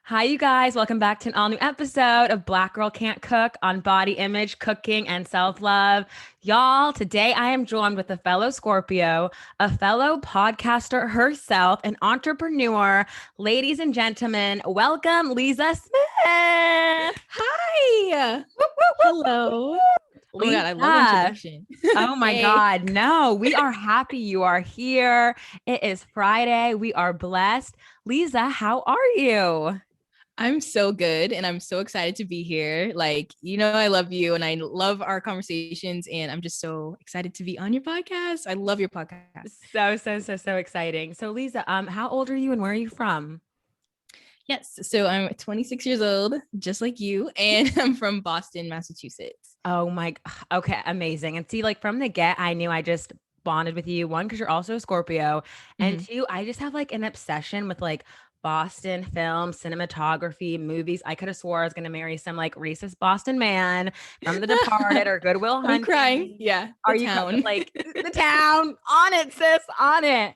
Hi, you guys. Welcome back to an all new episode of Black Girl Can't Cook on body image, cooking, and self love. Y'all, today I am joined with a fellow Scorpio, a fellow podcaster herself, an entrepreneur. Ladies and gentlemen, welcome Leeza Smith. Hi. Woo, woo, woo, Hello. woo. Oh my God, I love the Leeza. introduction. Oh my Hey. God. No, we are happy you are here. It is Friday. We are blessed. Leeza, how are you? I'm so good and I'm so excited to be here. I love you and I love our conversations and I'm just so excited to be on your podcast. I love your podcast. So exciting. So Leeza, how old are you and where are you from? Yes, so I'm 26 years old, just like you, and I'm from Boston, Massachusetts. Oh my, okay, amazing. And see, like from the get, I knew I just bonded with you. One, because you're also a Scorpio, and Mhm. two, I just have like an obsession with like Boston film, cinematography, movies. I could have swore I was gonna marry some like racist Boston man from The Departed or Goodwill I'm crying. Hunting. Yeah, Are the you town. like the town on it, sis, on it?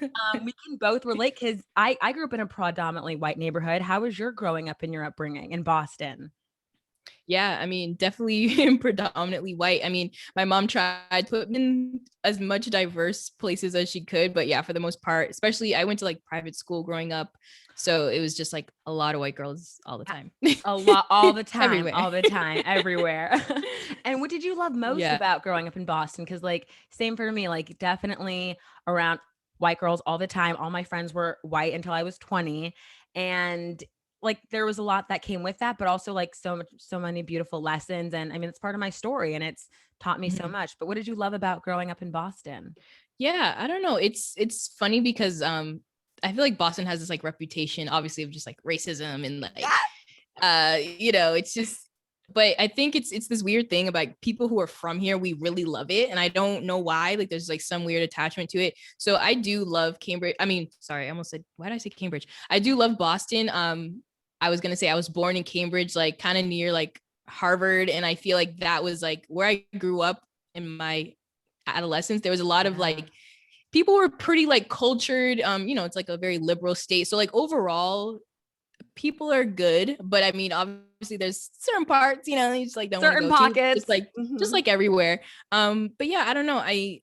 We can both relate because I grew up in a predominantly white neighborhood. How was your growing up in your upbringing in Boston? Yeah, I mean, definitely predominantly white. I mean, my mom tried to put me in as much diverse places as she could, but yeah, for the most part, especially I went to like private school growing up. So it was just like a lot of white girls all the time. A lot, Everywhere. all the time, everywhere. And what did you love most Yeah. about growing up in Boston? Because, like, same for me, like, definitely around white girls all the time. All my friends were white until I was 20. And like, there was a lot that came with that, but also like so many beautiful lessons. And I mean, it's part of my story and it's taught me so Mhm. much. But what did you love about growing up in Boston? Yeah, I don't know. It's funny because I feel like Boston has this like reputation obviously of just like racism and like it's just but I think it's this weird thing about people who are from here. We really love it. And I don't know why. Like there's like some weird attachment to it. So I do love Cambridge. I mean, sorry, I almost said, why did I say Cambridge? I do love Boston. I was gonna say I was born in Cambridge, like kind of near like Harvard. And I feel like that was like where I grew up in my adolescence. There was a lot of Yeah. like people were pretty like cultured. It's like a very liberal state. So like overall, people are good, but I mean, obviously there's certain parts, you just like don't want to Certain go to, just pockets. like just Mhm. like everywhere. But yeah, I don't know. I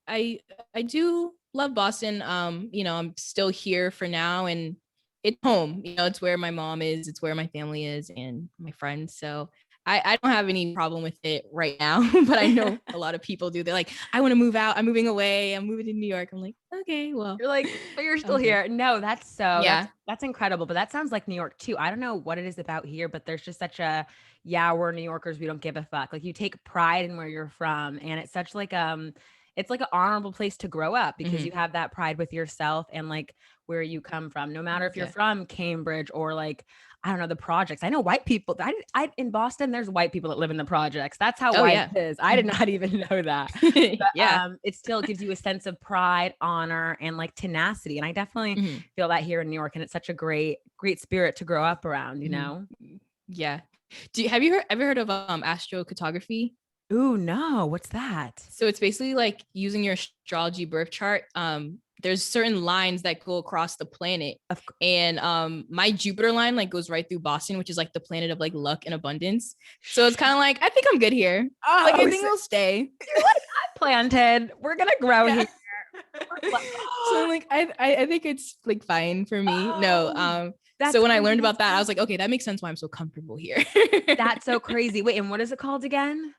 do love Boston. I'm still here for now and it's home. It's where my mom is, it's where my family is and my friends. So I don't have any problem with it right now, but I know a lot of people do. They're like, I want to move out. I'm moving away. I'm moving to New York. I'm like, okay, well, You're like, but you're still I'm good. here. No, that's so Yeah. that's incredible. But that sounds like New York too. I don't know what it is about here, but there's just such a yeah, we're New Yorkers, we don't give a fuck. Like you take pride in where you're from. And it's like an honorable place to grow up because Mhm. you have that pride with yourself and like where you come from. No matter if you're Yeah. from Cambridge or like I don't know, the projects. I know white people. I in Boston, there's white people that live in the projects. That's how Oh white yeah. it is. I did not even know that. Yeah. It still gives you a sense of pride, honor, and like tenacity. And I definitely Mhm. feel that here in New York. And it's such a great spirit to grow up around, you Mhm. know? Yeah. Have you ever heard of astrocartography? Ooh, no, what's that? So it's basically like using your astrology birth chart. There's certain lines that go across the planet. Of And my Jupiter line like goes right through Boston, which is like the planet of like luck and abundance. So it's kind of like I think I'm good here. Like I oh, think so it'll stay. you're like, I'm planted. We're gonna grow Yeah. here. We're So I'm like, I think it's like fine for me. No, oh, so that's when I crazy. learned That's about that, I was like, awesome. okay, that makes sense why I'm so comfortable here. That's so crazy. Wait, and what is it called again?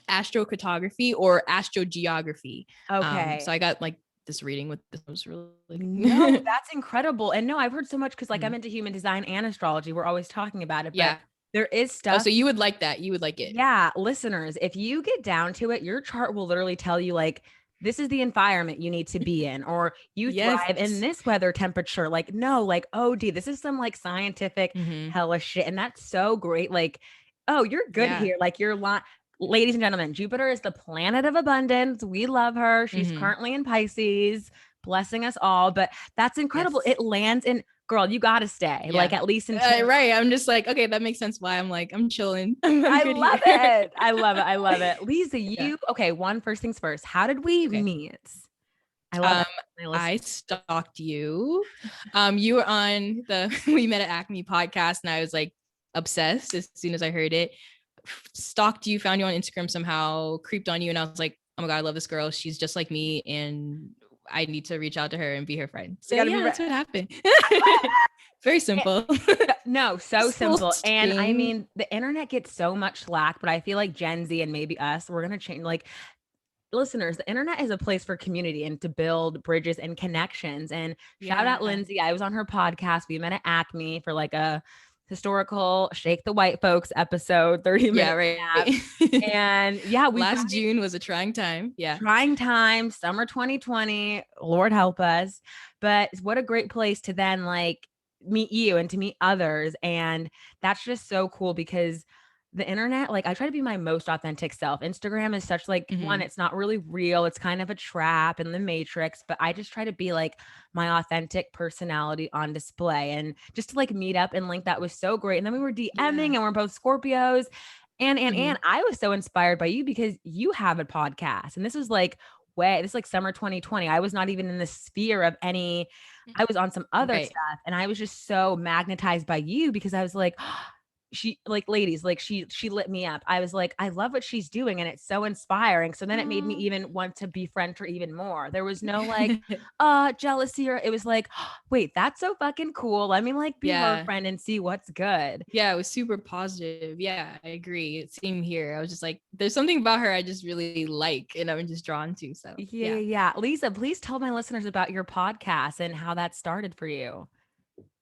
Astrocartography or astrogeography. So Okay. I got like this reading with this was really No, that's incredible. And no, I've heard so much because like I'm Mhm. into human design and astrology. We're always talking about it, but Yeah. there is Oh, stuff. so you would like that. You would like it. Yeah, listeners, if you get down to it, your chart will literally tell you like this is the environment you need to be in, or you Yes. thrive in this weather temperature. Like, no, like, oh, D, this is some like scientific Hmm. hella shit. And that's so great. Like, oh, you're good Yeah. here. Like, you're ladies and gentlemen, Jupiter is the planet of abundance. We love her. She's Hmm. currently in Pisces, blessing us all. But that's incredible. Yes. It lands in, girl, you got to stay, like, Yeah. at least until Right. I'm just like, okay, that makes sense why I'm like, I'm chilling. I'm I good love here. it. I love it. I love it. Lisa, Yeah. okay, first things first. How did we Okay. meet? I love it. I stalked you. You were on the We Met at Acme podcast, and I was like obsessed as soon as I heard it. Stalked you, found you on Instagram somehow, creeped on you, and I was like, oh my God, I love this girl. She's just like me, and I need to reach out to her and be her friend. So yeah, that's what happened. Very simple. No, so simple. And I string. mean, the internet gets so much slack, but I feel like Gen Z and maybe us, we're gonna change. Like, listeners, the internet is a place for community and to build bridges and connections. And shout out Lindsay. I was on her podcast. We met at Acme for like a historical Shake the White Folks episode, 30 minutes. Yeah, right. And yeah, last June was a trying time. Yeah. Trying time, summer 2020. Lord help us. But what a great place to then like meet you and to meet others. And that's just so cool because the internet, like I try to be my most authentic self. Instagram is such like one, it's not really real. It's kind of a trap in the matrix, but I just try to be like my authentic personality on display and just to like meet up and link that was so great. And then we were DMing and we're both Scorpios. And I was so inspired by you because you have a podcast. And this was like this is like summer 2020. I was not even in the sphere of any, I was on some other stuff. And I was just so magnetized by you because I was like, she like ladies, like she lit me up. I was like, I love what she's doing and it's so inspiring. So then it made me even want to befriend her even more. There was no like jealousy, or it was like, wait, that's so fucking cool. Let me like be her friend and see what's good. Yeah, it was super positive. Yeah, I agree. Same here. I was just like, there's something about her I just really like and I'm just drawn to. So yeah. Leeza, please tell my listeners about your podcast and how that started for you.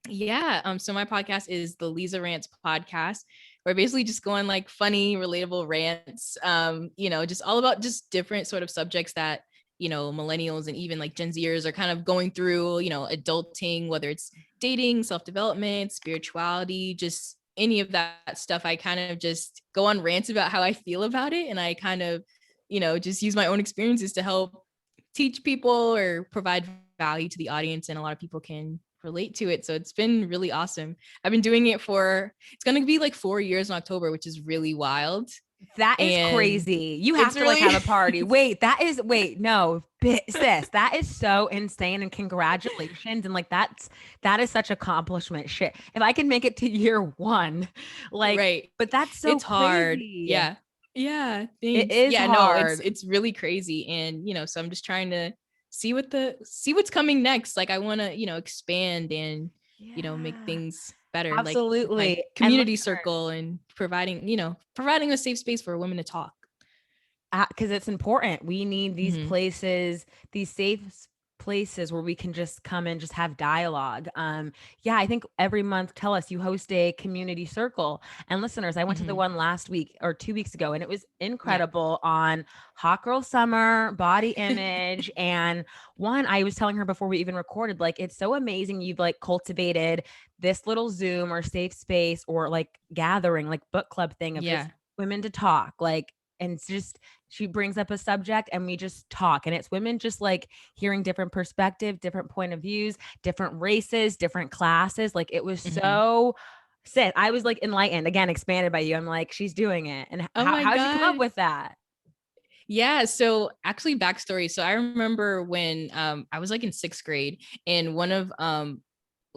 Yeah. So my podcast is the Leeza Rants podcast. We're basically just going like funny, relatable rants. Just all about just different sort of subjects that, millennials and even like Gen Zers are kind of going through, adulting, whether it's dating, self-development, spirituality, just any of that stuff. I kind of just go on rants about how I feel about it. And I kind of, just use my own experiences to help teach people or provide value to the audience. And a lot of people can relate to it. So it's been really awesome. I've been doing it it's going to be like 4 years in October, which is really wild. That is crazy. You have to really like have a party. No, sis, that is so insane. And congratulations. And like, that is such accomplishment shit. If I can make it to year 1, like, right. But that's so it's hard. Yeah. Yeah. Thanks. It is hard. No, it's really crazy. And, so I'm just trying to see what's coming next. Like I want to, expand and, make things better. Absolutely. Like community circle and providing a safe space for women to talk. Because it's important. We need these places, these safe places where we can just come and just have dialogue. I think every month, tell us, you host a community circle. And listeners, I went to the one last week or 2 weeks ago, and it was incredible on hot girl summer, body image. And I was telling her before we even recorded, like, it's so amazing you've like cultivated this little Zoom or safe space or like gathering, like book club thing of just women to talk, like, and it's just, she brings up a subject and we just talk, and it's women just like hearing different perspective, different point of views, different races, different classes. Like it was so sick. I was like enlightened, again, expanded by you. I'm like, she's doing it. And how did you come up with that? Yeah. So actually backstory. So I remember when I was like in 6th grade, and one of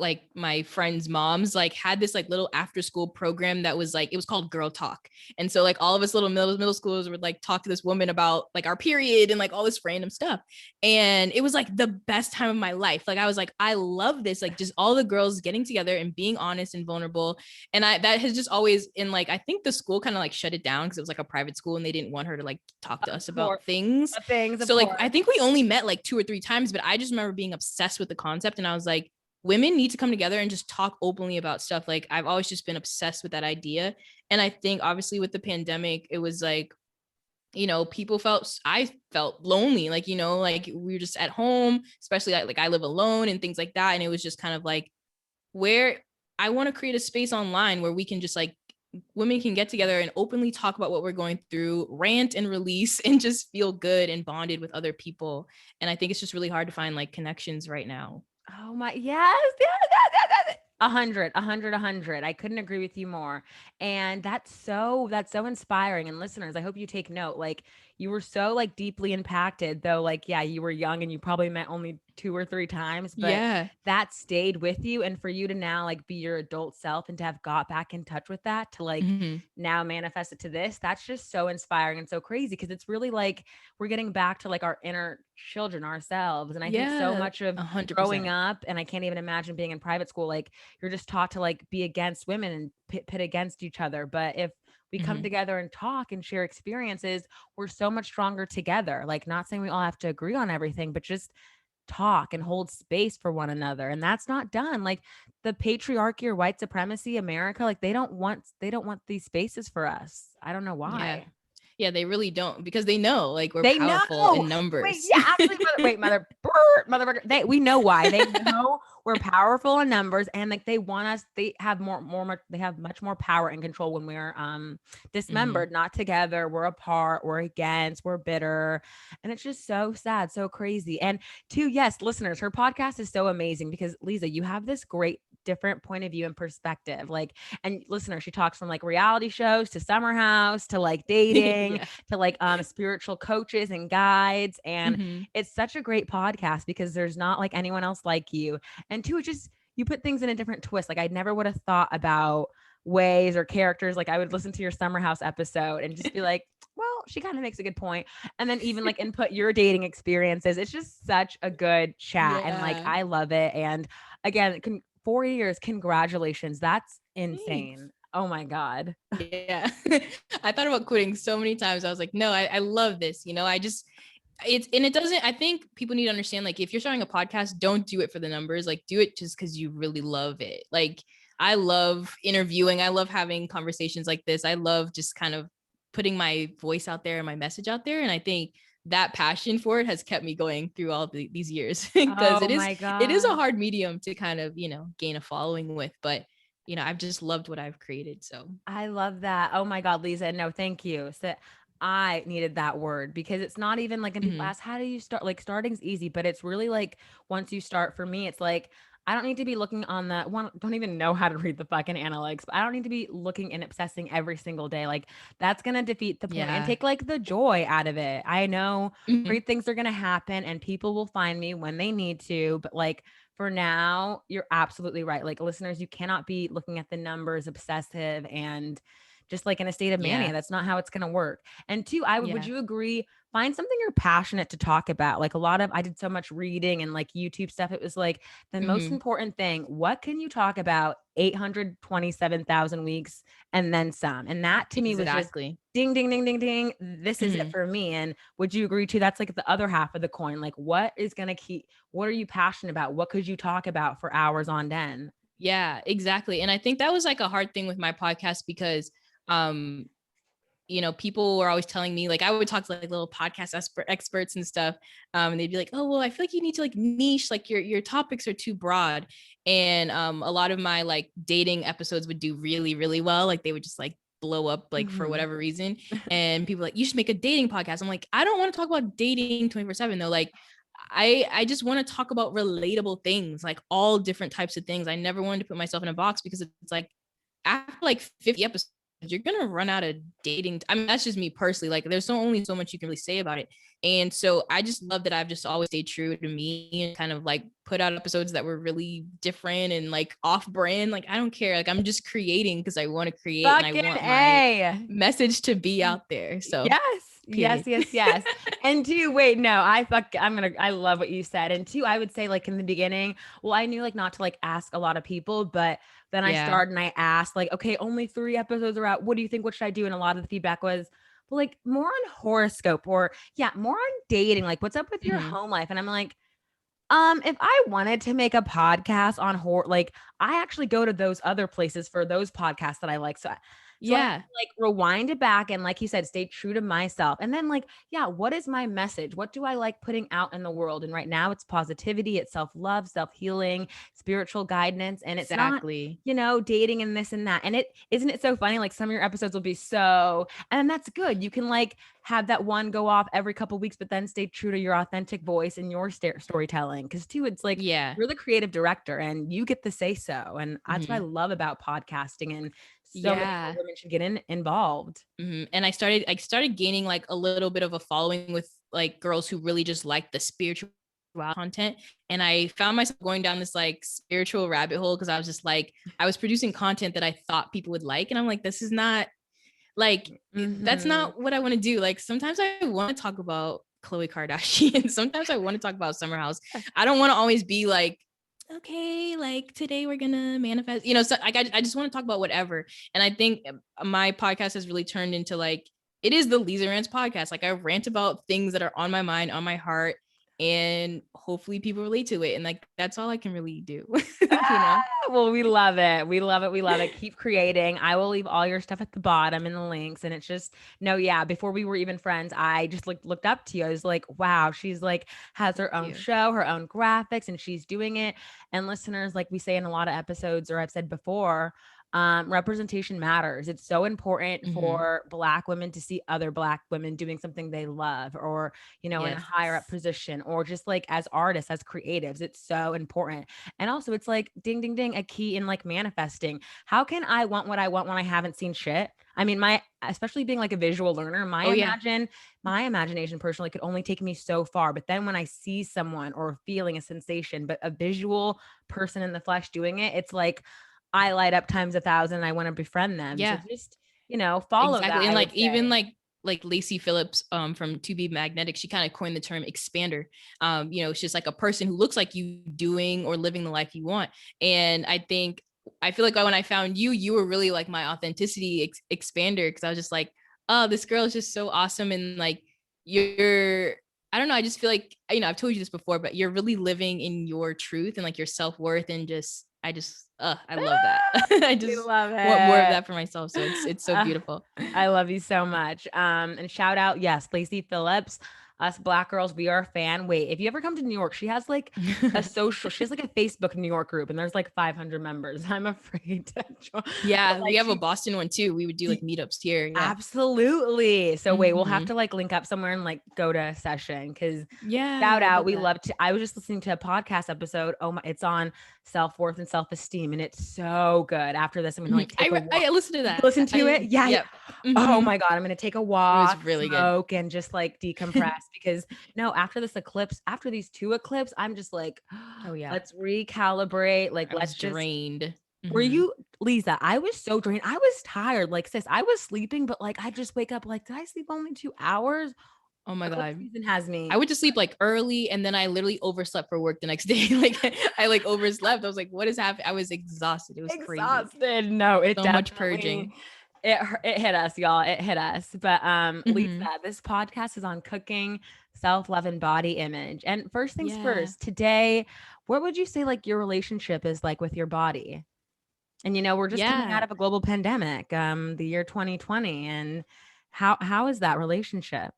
like my friends' moms like had this like little after school program that was like, it was called Girl Talk. And so like all of us little middle schoolers would like talk to this woman about like our period and like all this random stuff. And it was like the best time of my life. Like I was like, I love this, like just all the girls getting together and being honest and vulnerable. And that has just always, in like, I think the school kind of like shut it down because it was like a private school and they didn't want her to like talk to us about things. So like, I think we only met like 2 or 3 times, but I just remember being obsessed with the concept. And I was like, women need to come together and just talk openly about stuff. Like I've always just been obsessed with that idea. And I think obviously with the pandemic, it was like, I felt lonely, like, like we were just at home, especially like I live alone and things like that. And it was just kind of like, where I want to create a space online where we can just like, women can get together and openly talk about what we're going through, rant and release, and just feel good and bonded with other people. And I think it's just really hard to find like connections right now. Oh my, yes. 100. I couldn't agree with you more. And that's so inspiring. And listeners, I hope you take note. Like, you were so like deeply impacted, though, like, yeah, you were young and you probably met only 2 or 3 times, but Yeah. that stayed with you. And for you to now like be your adult self and to have got back in touch with that, to like Mhm. now manifest it to this, that's just so inspiring and so crazy, because it's really like we're getting back to like our inner children ourselves. And I think so Yeah. much of growing 100%. up, and I can't even imagine being in private school, like you're just taught to like be against women and pit against each other. But if we come Mhm. together and talk and share experiences, we're so much stronger together. Like, not saying we all have to agree on everything, but just talk and hold space for one another. And that's not done. Like the patriarchy or white supremacy, America, like they don't want these spaces for us. I don't know Yeah. why. Yeah, they really don't, because they know like we're They powerful know. in Wait, numbers. yeah, actually, motherfucker. We know why. They know we're powerful in numbers, and like they want us. They have they have much more power and control when we're Mhm. dismembered, not together. We're apart. We're against. We're bitter, and it's just so sad, so crazy. And two, yes, listeners, her podcast is so amazing because Leeza, you have this great different point of view and perspective. Like, and listener, she talks from like reality shows to Summer House to like dating Yeah. to like spiritual coaches and guides. And Mhm. it's such a great podcast because there's not like anyone else like you. And two, it just you put things in a different twist. Like I never would have thought about ways or characters. Like I would listen to your Summer House episode and just be like, well, she kind of makes a good point. And then even like input your dating experiences. It's just such a good chat. And like Yeah. I love it. And again, 4 years, congratulations. That's Thanks. insane. Oh my God. Yeah. I thought about quitting so many times. I was like, no, I love this. I just it doesn't, I think people need to understand, like, if you're starting a podcast, don't do it for the numbers. Like, do it just because you really love it. Like, I love interviewing. I love having conversations like this. I love just kind of putting my voice out there and my message out there. And I think that passion for it has kept me going through all these years, because Oh it is my it is a God. hard medium to kind of, gain a following with. But I've just loved what I've created. So I love that. Oh my God, Lisa. No, thank you. So I needed that word because it's not even like, and people mhm. ask, how do you start? Like starting's easy, but it's really like once you start, for me, it's like I don't need to be looking on the one, don't even know how to read the fucking analytics, but I don't need to be looking and obsessing every single day. Like that's gonna defeat the point and Yeah. take like the joy out of it. I know Mhm. great things are gonna happen and people will find me when they need to, but like for now, you're absolutely right. Like listeners, you cannot be looking at the numbers obsessive and just like in a state of mania. Yeah. That's not how it's going to work. And two, would Yeah. you agree? Find something you're passionate to talk about. Like a lot of, I did so much reading and like YouTube stuff. It was like the most Mhm. important thing. What can you talk about 827,000 weeks and then some? And that to me was just Exactly. ding, ding, ding, ding, ding. This is it Mhm. for me. And would you agree too? That's like the other half of the coin. Like what is going to keep, what are you passionate about? What could you talk about for hours on end? Yeah, exactly. And I think that was like a hard thing with my podcast, because um people were always telling me, like, I would talk to like little podcast experts and stuff, and they'd be like, oh well, I feel like you need to like niche, like your topics are too broad. And a lot of my like dating episodes would do really really well, like they would just like blow up, like for Mhm. whatever reason. And people like, you should make a dating podcast. I'm like, I don't want to talk about dating 24/7 though. Like I just want to talk about relatable things, like all different types of things. I never wanted to put myself in a box, because it's like after like 50 episodes, you're gonna run out of dating. I mean, that's just me personally. Like, there's only so much you can really say about it. And so I just love that I've just always stayed true to me and kind of like put out episodes that were really different and like off brand. Like, I don't care. Like, I'm just creating because I want to create and I Fucking want my A. message to be out there. So, Yes. Yes, period. yes, yes. And two, wait, no, I love what you said. And two, I would say like in the beginning, well, I knew like not to like ask a lot of people, but then I Yeah. started and I asked like, okay, only 3 episodes are out. What do you think? What should I do? And a lot of the feedback was, well, like more on horoscope or yeah, more on dating. Like, what's up with your Mhm. home life? And I'm like, if I wanted to make a podcast on horror, like I actually go to those other places for those podcasts that I like. So I had to Yeah. like rewind it back and like you said, stay true to myself. And then like, yeah, what is my message? What do I like putting out in the world? And right now it's positivity, it's self-love, self-healing, spiritual guidance. And it's not, Exactly. dating and this and that. And it isn't it so funny? Like some of your episodes will be so, and that's good. You can like have that one go off every couple weeks, but then stay true to your authentic voice and your storytelling. Cause too, it's like Yeah. you're the creative director and you get the say so. And that's what I Mhm. love about podcasting and so many Yeah. more women should get involved. And I started gaining like a little bit of a following with like girls who really just like the spiritual content. And I found myself going down this like spiritual rabbit hole because I was just like, I was producing content that I thought people would like. And I'm like, this is not like, that's not what I want to do. Like sometimes I want to talk about Khloe Kardashian. Sometimes I want to talk about Summer House. I don't want to always be like, okay, like today we're gonna manifest, so like I just want to talk about whatever. And I think my podcast has really turned into like, it is the Leeza Rants podcast. Like I rant about things that are on my mind, on my heart, and hopefully people relate to it. And like that's all I can really do. Well, we love it. We love it. We love it. Keep creating. I will leave all your stuff at the bottom in the links. And it's just, no, yeah. Before we were even friends, I just looked up to you. I was like, wow, she's like has her own show, her own graphics, and she's doing it. And listeners, like we say in a lot of episodes, or I've said before, representation matters. It's so important for Black women to see other Black women doing something they love, or in a higher up position, or just like as artists, as creatives. It's so important. And also it's like ding ding ding, a key in like manifesting. How can I want what I want when I haven't seen shit? I mean, especially being like a visual learner, my imagination personally could only take me so far. But then when I see someone or feeling a sensation, but a visual person in the flesh doing it, it's like I light up times 1,000. I want to befriend them. Yeah. So just, follow exactly. that. And like even like Lacey Phillips from To Be Magnetic, she kind of coined the term expander. It's just like a person who looks like you doing or living the life you want. And I feel like when I found you were really like my authenticity expander, because I was just like, oh, this girl is just so awesome. And like I don't know, I just feel like, I've told you this before, but you're really living in your truth and like your self-worth, and I love that. I just love it. want more of that for myself. So it's so beautiful. I love you so much. And shout out, yes, Lacey Phillips. Us Black girls, we are a fan. Wait, if you ever come to New York, she has like she has like a Facebook New York group, and there's like 500 members. I'm afraid to join. Yeah, like, we have a Boston one too. We would do like meetups here. Yeah. Absolutely. So wait, we'll have to like link up somewhere and like go to a session, because shout out. We love to. I was just listening to a podcast episode. Oh my, it's on self-worth and self-esteem, and it's so good. After this, I'm gonna like take a walk. I listened to that. Listen to it. Yeah. Yep. Oh my God. I'm gonna take a walk. It was really smoke, and just like decompress, because after this eclipse, after these 2 eclipses, I'm just like, oh yeah, let's recalibrate. Like let's just drained. Were you, Leeza? I was so drained. I was tired. Like, sis, I was sleeping, but like I just wake up like, did I sleep only 2 hours? Oh my God. Season has me. I would just sleep like early, and then I literally overslept for work the next day. Like I like overslept. I was like, what is happening? I was exhausted. It was exhausted. Crazy. No, it so much purging. It hit us, y'all. It hit us. But Leeza, this podcast is on cooking, self-love, and body image. And first things first, today, what would you say like your relationship is like with your body? And we're just coming out of a global pandemic, the year 2020. And how is that relationship?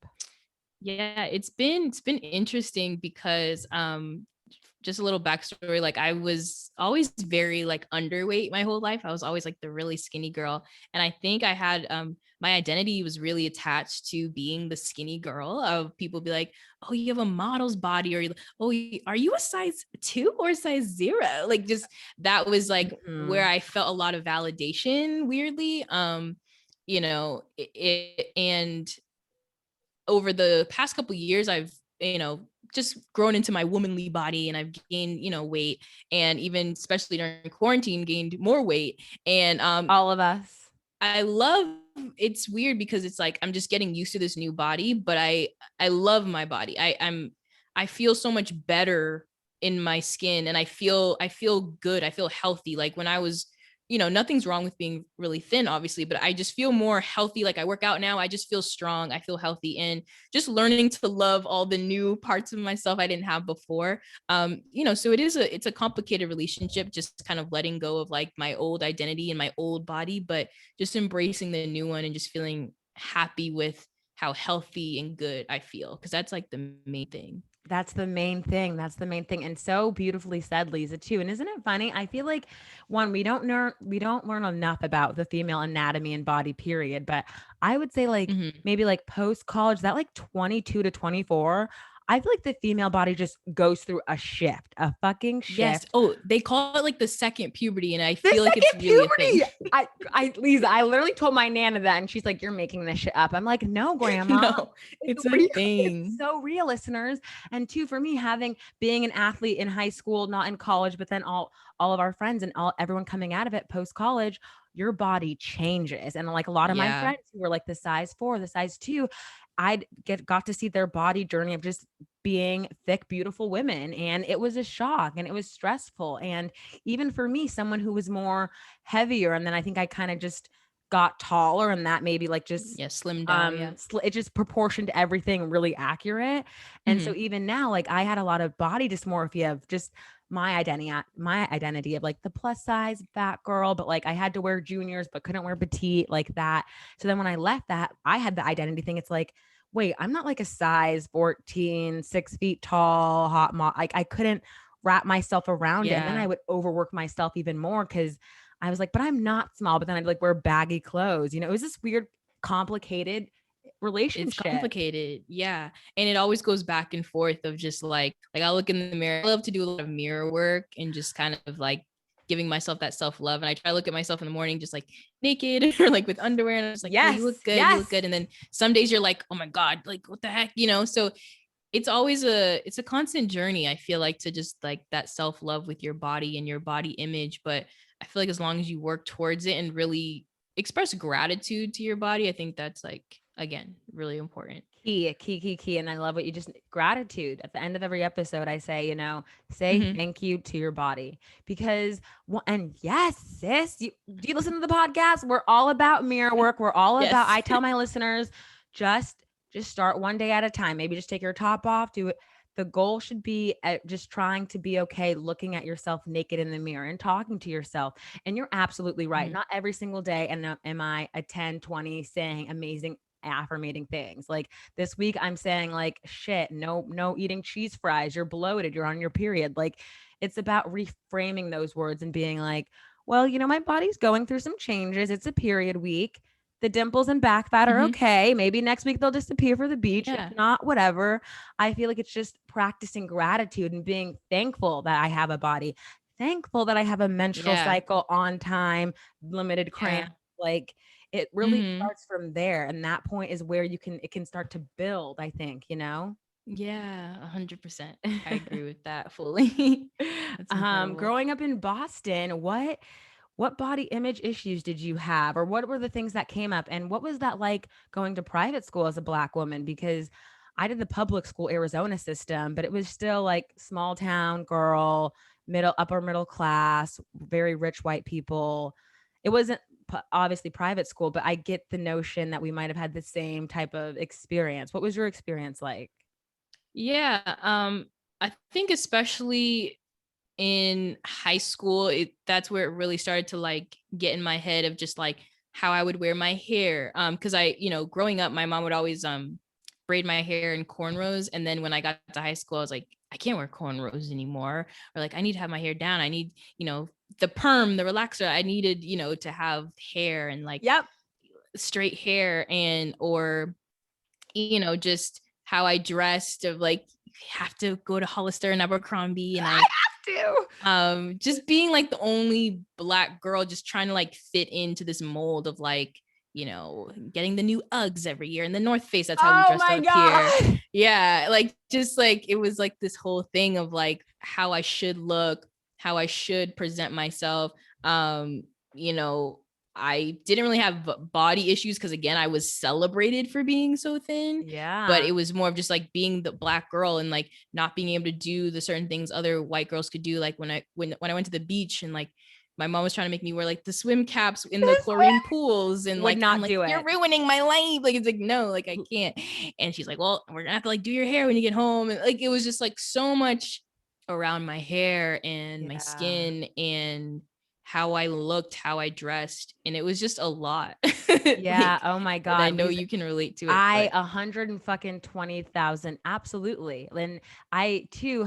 Yeah, it's been interesting because just a little backstory, like I was always very like underweight my whole life. I was always like the really skinny girl, and I think I had my identity was really attached to being the skinny girl. Of people be like, oh, you have a model's body, or oh, are you a size 2 or size 0? Like just that was like where I felt a lot of validation, weirdly. And over the past couple of years, I've, just grown into my womanly body, and I've gained, weight, and even especially during quarantine, gained more weight. And all of us. I love, it's weird because it's like I'm just getting used to this new body, but I love my body. I feel so much better in my skin, and I feel good. I feel healthy. Like when I was, nothing's wrong with being really thin, obviously, but I just feel more healthy. Like I work out now, I just feel strong. I feel healthy, and just learning to love all the new parts of myself I didn't have before. So it's a complicated relationship, just kind of letting go of like my old identity and my old body, but just embracing the new one and just feeling happy with how healthy and good I feel. Cause that's like the main thing. That's the main thing. That's the main thing. And so beautifully said, Leeza, too. And isn't it funny? I feel like we don't learn enough about the female anatomy and body, period. But I would say like maybe like post college, that like 22 to 24, I feel like the female body just goes through a shift, a fucking Yes. shift. Oh, they call it like the second puberty, and I The feel like it's second really a thing. puberty. Leeza, I literally told my Nana that, and she's like, "You're making this shit up." I'm like, "No, Grandma, No, it's it's a real. It's thing. so real, listeners." And two, for me, being an athlete in high school, not in college, but then all of our friends and everyone coming out of it post college, your body changes. And like a lot of my Yeah. friends who were like the size 4, the size 2, got to see their body journey of just being thick, beautiful women. And it was a shock and it was stressful. And even for me, someone who was more heavier, and then I think I kind of just got taller, and that maybe like just Yeah. Slim down. Yeah. it just proportioned everything really accurate. And so Mhm. even now, like I had a lot of body dysmorphia of just my identity of like the plus size fat girl, but like I had to wear juniors but couldn't wear petite like that. So then when I left that, I had the identity thing. It's like, wait, I'm not like a size 14, 6 feet tall, like I couldn't wrap myself around it. And then I Yeah. would overwork myself even more because I was like, but I'm not small. But then I'd like wear baggy clothes. It was this weird, complicated It's relationship. complicated. Yeah. And it always goes back and forth of just like I look in the mirror. I love to do a lot of mirror work and just kind of like giving myself that self-love. And I try to look at myself in the morning just like naked or like with underwear. And I'm just like, oh, you Yes, look good. You look yes. good. And then some days you're like, oh my God, like what the heck? So it's a constant journey, I feel like, to just like that self-love with your body and your body image. But I feel like as long as you work towards it and really express gratitude to your body, I think that's like, again, really important. Key. And I love what you just gratitude. At the end of every episode, I say, say Hmm. thank you to your body because, and yes, sis, do you listen to the podcast? We're all about mirror work. We're all about, Yes. I tell my listeners, just, just start one day at a time. Maybe just take your top off, do it. The goal should be at just trying to be okay looking at yourself naked in the mirror and talking to yourself. And you're absolutely right. Mhm. Not every single day. And am I a 10, 20 saying amazing affirmating things. Like this week I'm saying like shit, no eating cheese fries, you're bloated, you're on your period. Like it's about reframing those words and being like, well, my body's going through some changes. It's a period week. The dimples and back fat are Mhm. okay. Maybe next week they'll disappear for the beach. If Yeah. not, whatever. I feel like it's just practicing gratitude and being thankful that I have a body, thankful that I have a menstrual Yeah. cycle on time, limited cramp. Yeah. Like it really Mhm. starts from there. And that point is where it can start to build, I think. Yeah, 100%. I agree with that fully. That's incredible. Growing up in Boston, what body image issues did you have, or what were the things that came up, and what was that like going to private school as a Black woman? Because I did the public school Arizona system, but it was still like small town girl, upper middle class, very rich white people. It wasn't obviously private school, but I get the notion that we might have had the same type of experience. What was your experience like? Yeah, I think especially in high school, that's where it really started to like get in my head of just like how I would wear my hair. Because growing up, my mom would always braid my hair in cornrows. And then when I got to high school, I was like, I can't wear cornrows anymore. Or like I need to have my hair down. I need, the perm, the relaxer. I needed, to have hair and like Yep. straight hair, and or just how I dressed of like have to go to Hollister and Abercrombie, and I I have to. just being like the only Black girl just trying to like fit into this mold of like, getting the new Uggs every year and the North Face. That's how we Oh dressed my up here. God. Yeah, like just like it was like this whole thing of like how I should look, how I should present myself. Um, you know, I didn't really have body issues because again, I was celebrated for being so thin, but Yeah. it was more of just like being the Black girl and like not being able to do the certain things other white girls could do. Like when I went to the beach and like my mom was trying to make me wear like the swim caps in the This way chlorine pools, and would like I'm not like, do you're it. ruining my life. Like it's like no, like I can't. And she's like, well, we're gonna have to like do your hair when you get home. And like it was just like so much around my hair and my Yeah. skin and how I looked, how I dressed, and it was just a lot. Yeah. Like, Oh my and I God. know Lisa, you can relate to it, I but 120,000. Absolutely. And I too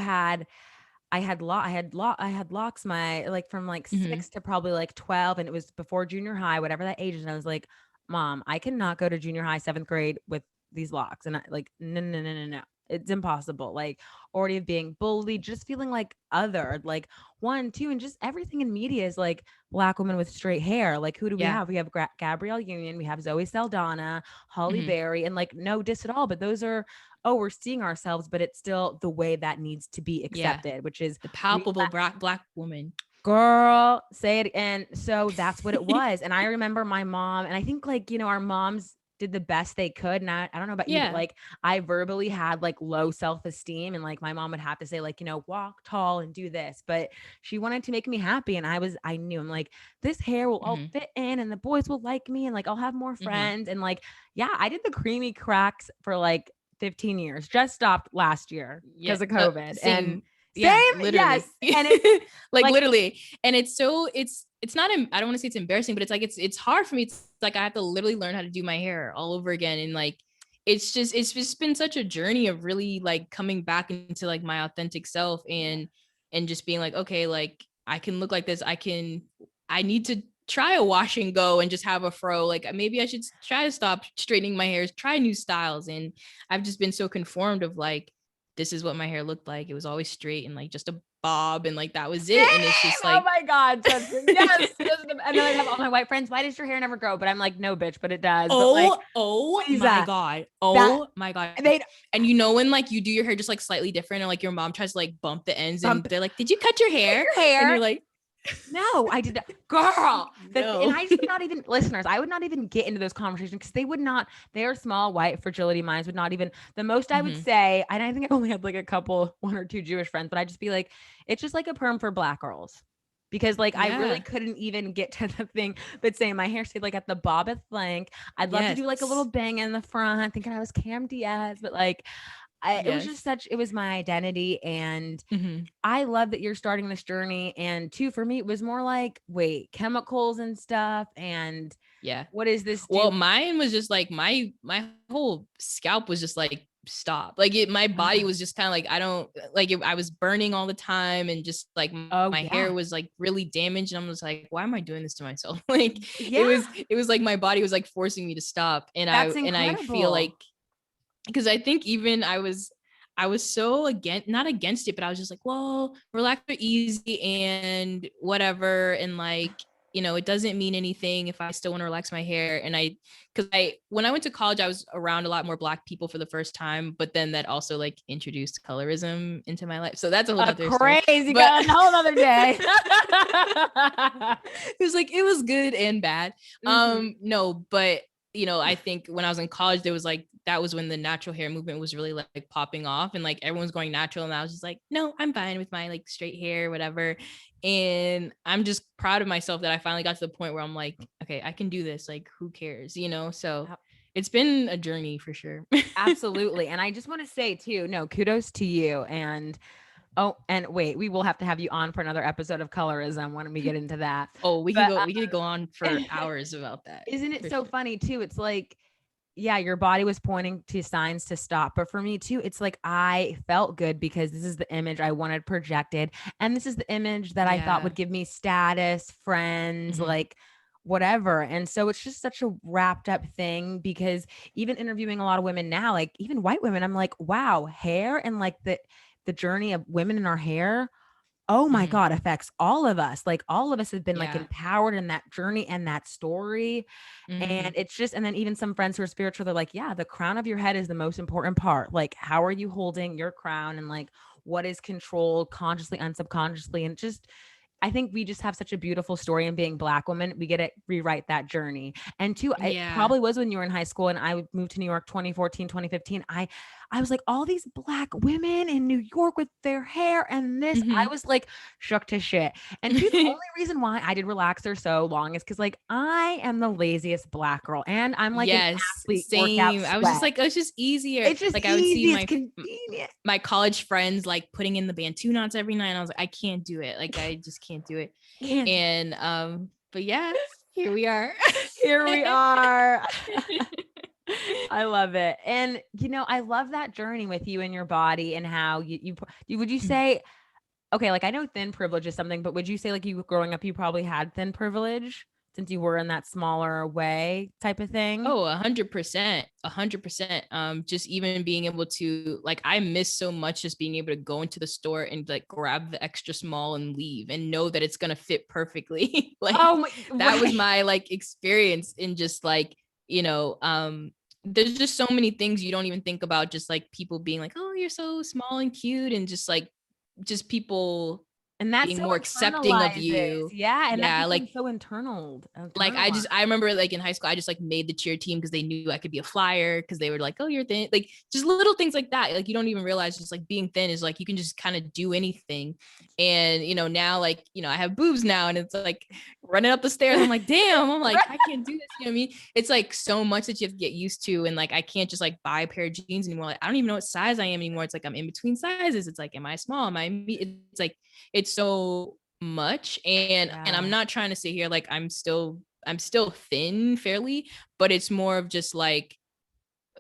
I had locks my like from like mhm. 6 to probably like 12. And it was before junior high, whatever that age is. And I was like, Mom, I cannot go to junior high, 7th grade with these locks. And I like, no, no, no, no, no. It's impossible. Like already being bullied, just feeling like othered, like one, two, and just everything in media is like Black women with straight hair. Like who do we Yeah. have? We have Gabrielle Union, we have Zoe Saldana, Holly Mhm. Berry, and like no diss at all, but those are, oh, we're seeing ourselves, but it's still the way that needs to be Yeah. accepted, which is The palpable black woman. girl, say it. And so that's what it was. And I remember my mom, and I think like, our moms did the best they could. And I don't know about you, but Yeah. like I verbally had like low self-esteem. And like my mom would have to say, like, walk tall and do this. But she wanted to make me happy. And I knew, I'm like, this hair will all Mhm. fit in and the boys will like me and like I'll have more Mhm. friends. And like, yeah, I did the creamy cracks for like 15 years, just stopped last year Yeah. because of COVID. And Same. same, Yeah, yes. literally. And it's Like like, literally. And it's not I don't want to say it's embarrassing, but it's like it's hard for me. It's like I have to literally learn how to do my hair all over again. And like it's just been such a journey of really like coming back into like my authentic self and just being like, okay, like I can look like this. I need to try a wash and go and just have a fro. Like maybe I should try to stop straightening my hair, try new styles. And I've just been so conformed of like, this is what my hair looked like. It was always straight and like just a bob and like that was same. it. And it's just Oh like my God. Yes. And then I'd have all my white friends. Why does your hair never grow? But I'm like, no, bitch, but it does. But like, oh my Leeza, God. that Oh my God. they And when like you do your hair just like slightly different and like your mom tries to like bump the ends and bump they're like, did you cut your hair? your And hair. you're like, No, I did not. Girl. And no. I just would not even, listeners, I would not even get into those conversations because they would not, their small white fragility minds would not even, the most I would Mhm. say, and I think I only had like a couple, one or two Jewish friends, but I'd just be like, it's just like a perm for Black girls. Because like I really Yeah. couldn't even get to the thing, but saying my hair stayed like at the bobbeth flank. I'd love to do like a little Yes. bang in the front, thinking I was Cam Diaz, but like it was just Yes. it was my identity. And Mhm. I love that you're starting this journey. And two, for me, it was more like, wait, chemicals and stuff. And Yeah. what does this do? Well, mine was just like my whole scalp was just like stop. Like my body was just kind of like I don't like it, I was burning all the time and just like Oh, my hair yeah. was like really damaged and I was like why am I doing this to myself? Like Yeah. it was like my body was like forcing me to stop and That's I feel incredible. like because I think even I was so not against it, but I was just like, well, relax are easy and whatever. And like, it doesn't mean anything if I still want to relax my hair. And because when I went to college, I was around a lot more Black people for the first time, but then that also like introduced colorism into my life. So that's a whole A nother story. crazy But girl, a whole other day. it was good and bad. Mhm. No, but I think when I was in college, there was like that was when the natural hair movement was really like popping off and like everyone's going natural. And I was just like, no, I'm fine with my like straight hair, whatever. And I'm just proud of myself that I finally got to the point where I'm like, okay, I can do this. Like, who cares? So Yep. it's been a journey for sure. Absolutely. And I just want to say too, no, kudos to you. And oh, and wait, we will have to have you on for another episode of colorism when we get into that. Oh, But we could go on for hours about that. isn't it For so sure. funny too? It's like, yeah, your body was pointing to signs to stop. But for me too, it's like I felt good because this is the image I wanted projected. And this is the image that I thought Yeah. would give me status, friends, Mhm. like whatever. And so it's just such a wrapped up thing because even interviewing a lot of women now, like even white women, I'm like, wow, hair and like the journey of women in our hair, oh my Mhm. God, affects all of us. Like all of us have been like Yeah. empowered in that journey and that story. And Mhm. it's just, and then even some friends who are spiritual, they're like, yeah, the crown of your head is the most important part. Like, how are you holding your crown and like what is controlled consciously, unsubconsciously? And just, I think we just have such a beautiful story in being Black women. We get to rewrite that journey. And two, it Yeah. probably was when you were in high school and I moved to New York 2014, 2015. I was like, all these Black women in New York with their hair and this, I Mhm. was like shook to shit. And two, the only reason why I did relaxer so long is because like I am the laziest Black girl and I'm like an Yes, athlete workout same. I was just sweat. like, oh, it's just easier. It's just Like I would see easy. It's convenient. my college friends like putting in the Bantu knots every night. And I was like, I can't do it. Like I just can't do it. Can't. And but yeah, here we are. Here we are. I love it. And I love that journey with you and your body and how you would you say, okay, like I know thin privilege is something, but would you say like you growing up, you probably had thin privilege? since you were in that smaller way type of thing? Oh, 100%, 100%. Just even being able to like, I miss so much just being able to go into the store and like grab the extra small and leave and know that it's gonna fit perfectly. Like Oh my, that was right. my like experience in just like, there's just so many things you don't even think about, just like people being like, oh, you're so small and cute, and just like just people And that being so more accepting of internalizes. you. Yeah. And that Yeah, becomes so internal, like internalized. I remember like in high school I just like made the cheer team because they knew I could be a flyer, because they were like, oh, you're thin, like just little things like that. Like you don't even realize just like being thin is like you can just kind of do anything. And now like I have boobs now, and it's like running up the stairs, I'm like, damn, I'm like, I can't do this, you know what I mean? It's like so much that you have to get used to, and like I can't just like buy a pair of jeans anymore. Like I don't even know what size I am anymore. It's like I'm in between sizes. It's like, am I small, am I it's like it's so much. And I'm Yeah. not trying to sit here like I'm still thin fairly, but it's more of just like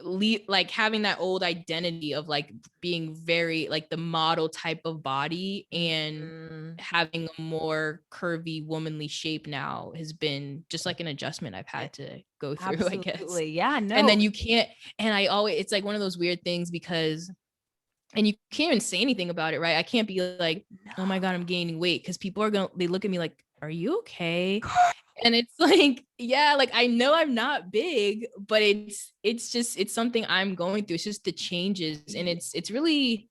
like having that old identity of like being very like the model type of body, and Mhm. having a more curvy womanly shape now has been just like an adjustment I've had to go through, I guess. Absolutely. Yeah. And No. then you can't, and I always, it's like one of those weird things because, and you can't even say anything about it, right? I can't be like, oh my God, I'm gaining weight, because people are going to, they look at me like, are you okay? And it's like, yeah, like I know I'm not big, but it's just it's something I'm going through. It's just the changes, and it's really,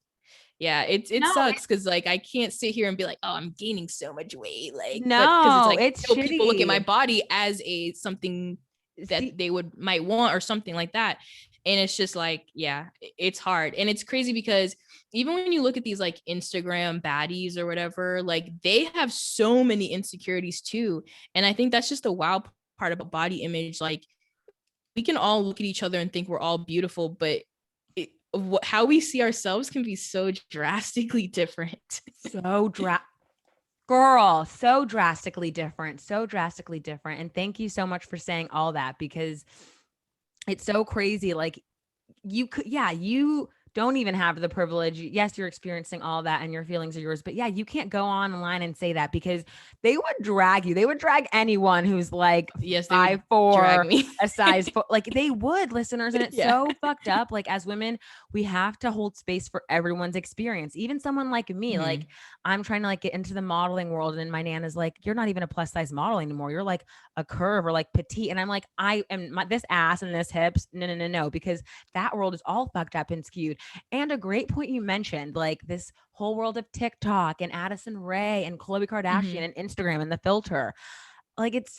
yeah, it No, sucks because like I can't sit here and be like, oh, I'm gaining so much weight, like, but because it's no, like it's people look at my shitty. body as a something See, that they would might want or something like that. And it's just like, yeah, it's hard. And it's crazy because even when you look at these like Instagram baddies or whatever, like they have so many insecurities too. And I think that's just the wild part about body image. Like we can all look at each other and think we're all beautiful, but how we see ourselves can be so drastically different. so girl, so drastically different, so drastically different. And thank you so much for saying all that, because it's so crazy. Like you could, yeah, you don't even have the privilege. Yes, you're experiencing all that and your feelings are yours, but yeah, you can't go online and say that, because they would drag you. They would drag anyone who's like Yes, they would five drag four, me. a size four, like they would, listeners. And it's Yeah. so fucked up. Like as women, we have to hold space for everyone's experience. Even someone like me, like Mhm. I'm trying to like get into the modeling world, and my nana's like, you're not even a plus size model anymore. You're like a curve or like petite. And I'm like, I am this ass and this hips. No, no, no, no, because that world is all fucked up and skewed. And a great point you mentioned, like this whole world of TikTok and Addison Rae and Khloe Kardashian Mhm. and Instagram and the filter. Like it's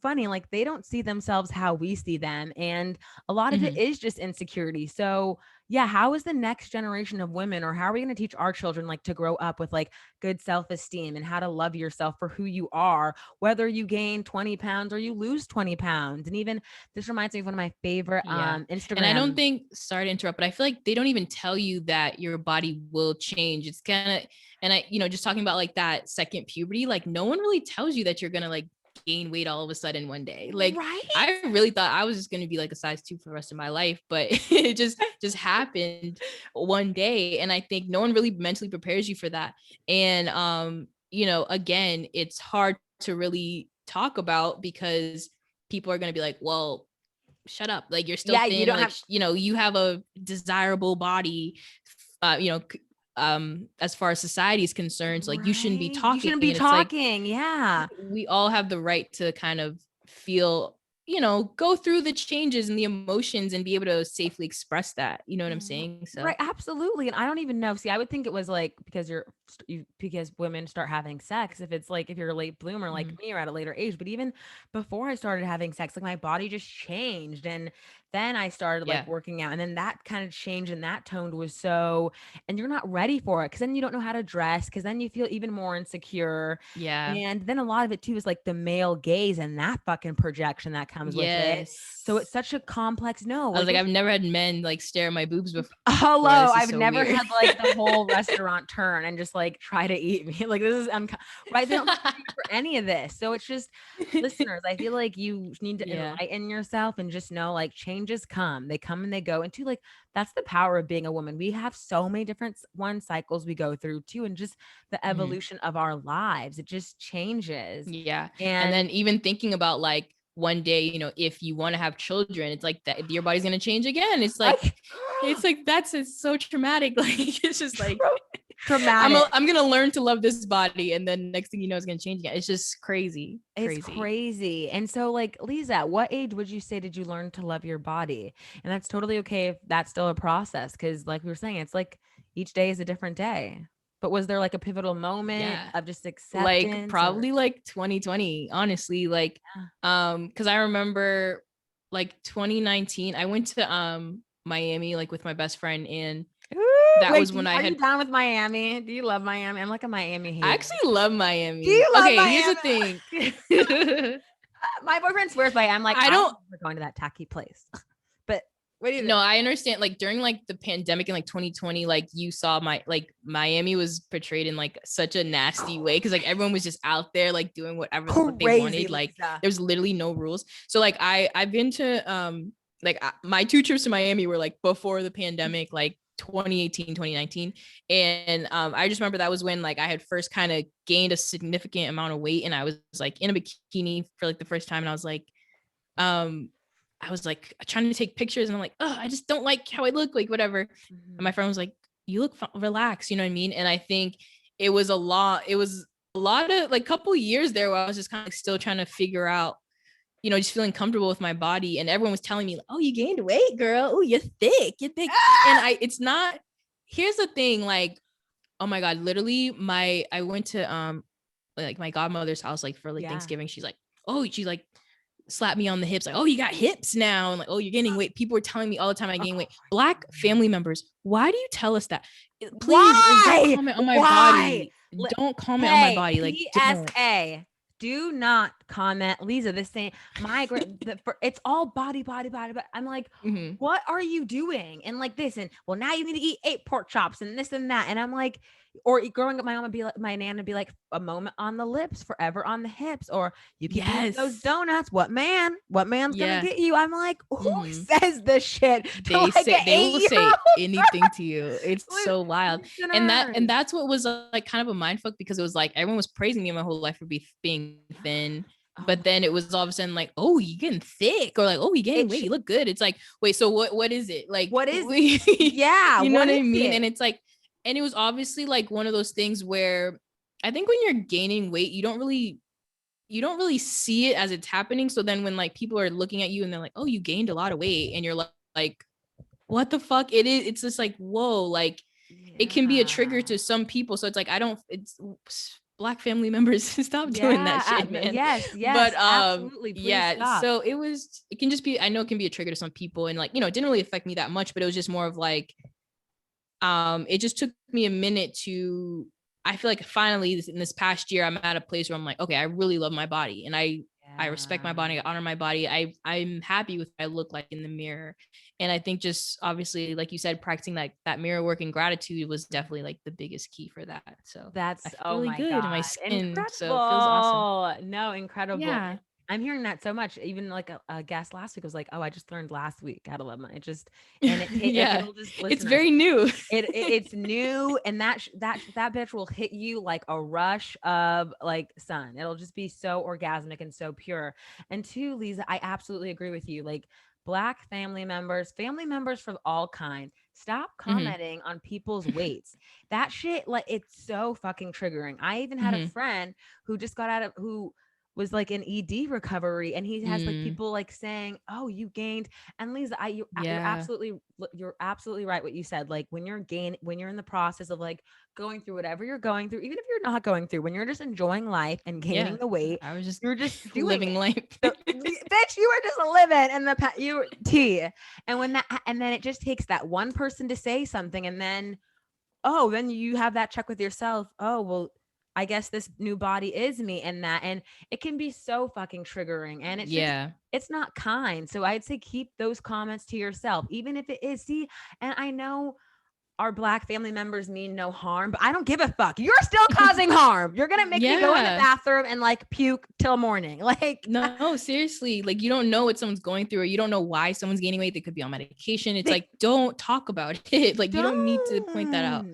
funny, like they don't see themselves how we see them, and a lot of it Mhm. is just insecurity. So yeah, how is the next generation of women, or how are we going to teach our children like to grow up with like good self-esteem and how to love yourself for who you are, whether you gain 20 pounds or you lose 20 pounds? And even this reminds me of one of my favorite Yeah. And I don't Instagram. think, sorry to interrupt, but I feel like they don't even tell you that your body will change. It's kind of, and I, just talking about like that second puberty, like no one really tells you that you're going to like gain weight all of a sudden one day. Like Right. I really thought I was just going to be like a size 2 for the rest of my life, but it just happened one day. And I think no one really mentally prepares you for that. And, again, it's hard to really talk about because people are going to be like, well, shut up, like you're still Yeah, you thin, don't like have. you have a desirable body, as far as society is concerned, so like you shouldn't be Right, you talking. shouldn't be And it's like talking. Yeah. we all have the right to kind of feel, go through the changes and the emotions and be able to safely express that, you know what I'm saying? So Right, absolutely. And I don't even know. See, I would think it was like because because women start having sex. If it's like if you're a late bloomer like mhm. me or at a later age, but even before I started having sex, like my body just changed, and then I started like Yeah. working out, and then that kind of change and that toned was so, and you're not ready for it because then you don't know how to dress because then you feel even more insecure, Yeah. and then a lot of it too is like the male gaze and that fucking projection that comes with it. So it's Yes. such a complex no, I was like like, it's I've never had men like stare at my boobs before. hello, This is I've so never weird. had like the whole restaurant turn and just like try to eat me. Like this is right. They don't prepare you for any of this. So it's just listeners, I feel like you need to Yeah. enlighten yourself and just know like change changes come. They come and they go. And too, like, that's the power of being a woman. We have so many different cycles we go through too, and just the Mhm. evolution of our lives. It just changes. Yeah. And And then even thinking about like one day, if you want to have children, it's like that your body's gonna change again. like, It's like that's it's so traumatic. Like it's just like traumatic. I'm gonna learn to love this body, and then next thing you know, it's gonna change again. It's just crazy, It's crazy. crazy. And so, like, Leeza, at what age would you say did you learn to love your body? And that's totally okay if that's still a process. Cause, like we were saying, it's like each day is a different day. But was there like a pivotal moment Yeah. of just Like acceptance or probably like 2020, honestly. Like, because I remember like 2019, I went to Miami like with my best friend, and that wait, was when I are you had down with Miami? Do you love Miami? I'm like a Miami I hater. actually love Do Miami. you love Okay, here's the Miami? thing. My boyfriend swears by it. I'm like, I I'm don't never going to that tacky place. But what do you No, think? I understand. Like during like the pandemic in like 2020, like you saw Miami was portrayed in like such a nasty way because like everyone was just out there like doing whatever the fuck they Crazy, wanted. Like Leeza. there's literally no rules. So like I've been to my 2 trips to Miami were like before the pandemic, like 2018, 2019. And I just remember that was when like I had first kind of gained a significant amount of weight, and I was like in a bikini for like the first time, and um I was like trying to take pictures, and I'm like, oh, I just don't like how I look, like whatever. And my friend was like, you look relaxed, you know what I mean? And I think it was a lot of like couple years there where I was just kind of like still trying to figure out, just feeling comfortable with my body. And everyone was telling me, like, oh, you gained weight, girl. Oh, you're thick. You're thick. And it's not, here's the thing, like, oh my God, literally I went to like my godmother's house like for like Yeah. Thanksgiving. She's like slap me on the hips, like, oh, you got hips now, and like, oh, you're gaining weight. People were telling me all the time I gain weight. Black family members, why do you tell us that? Please, like, don't Why? comment on my Why? body. Don't comment on my Hey, body. Like, don't. PSA. Do not comment, Leeza. This ain't my it's all body, but I'm like, Mhm. what are you doing? And like this, and well, now you need to eat 8 pork chops and this and that. And I'm like, or growing up, my mom would be like, my nan would be like, a moment on the lips, forever on the hips, or you keep eating those Yes. donuts. What man's gonna Yeah. get you? I'm like, who Mhm. says this shit to like an They will 8-year say old? anything to you. It's so wild. And Listeners. that's what was like kind of a mind fuck, because it was like everyone was praising me my whole life for being thin. Oh But my then it was all of a sudden like, oh, you getting thick, or like, oh, you gaining weight, it you look good. It's like, wait, so what is it? Like, what is yeah, you know what what is I mean? it? And it's like, and it was obviously like one of those things where I think when you're gaining weight, you don't really see it as it's happening. So then when like people are looking at you and they're like, oh, you gained a lot of weight, and you're like, what the fuck? It's just like, whoa, like it can be a trigger Yeah. to some people. So it's like, it's Black family members, stop doing that Yeah, shit, man. yes, But absolutely. Please yeah, stop. so it can just be, I know it can be a trigger to some people, and like, it didn't really affect me that much, but it was just more of like, it just took me a minute to, I feel like finally in this past year, I'm at a place where I'm like, okay, I really love my body, and I respect my body, I honor my body. I'm happy with what I look like in the mirror. And I think just obviously, like you said, practicing that mirror work and gratitude was definitely like the biggest key for that. So I That's feel oh really my good in my God. skin. So it feels awesome. Incredible. No, incredible. Yeah. I'm hearing that so much. Even like a guest last week was like, "Oh, I just learned last week how to love my." It just and like Yeah. it'll just It's listeners. very new. It's new, and that bitch will hit you like a rush of like sun. It'll just be so orgasmic and so pure. And two, Leeza, I absolutely agree with you. Like Black family members from all kinds, stop Hmm. commenting on people's weights. That shit, like, it's so fucking triggering. I even had a Hmm. friend who just got out of who was like in ED recovery, and he has like Mm, people like saying, "Oh, you gained." And Leeza, yeah. you're absolutely right what you said. Like when you're in the process of like going through whatever you're going through, even if you're not going through, when you're just enjoying life and gaining Yeah. the weight, I was just you're just doing living it. life. So, bitch, you were just living in you tea. And and then it just takes that one person to say something, and then then you have that check with yourself. Oh, well, I guess this new body is me, and it can be so fucking triggering, and Yeah. it's not kind. So I'd say keep those comments to yourself, even if it is. See, and I know our Black family members mean no harm, but I don't give a fuck. You're still causing harm. You're going to make me go in the bathroom and like puke till morning. Like, no, seriously, like you don't know what someone's going through, or you don't know why someone's gaining weight. They could be on medication. It's like, don't talk about it. Like, you don't need to point that out.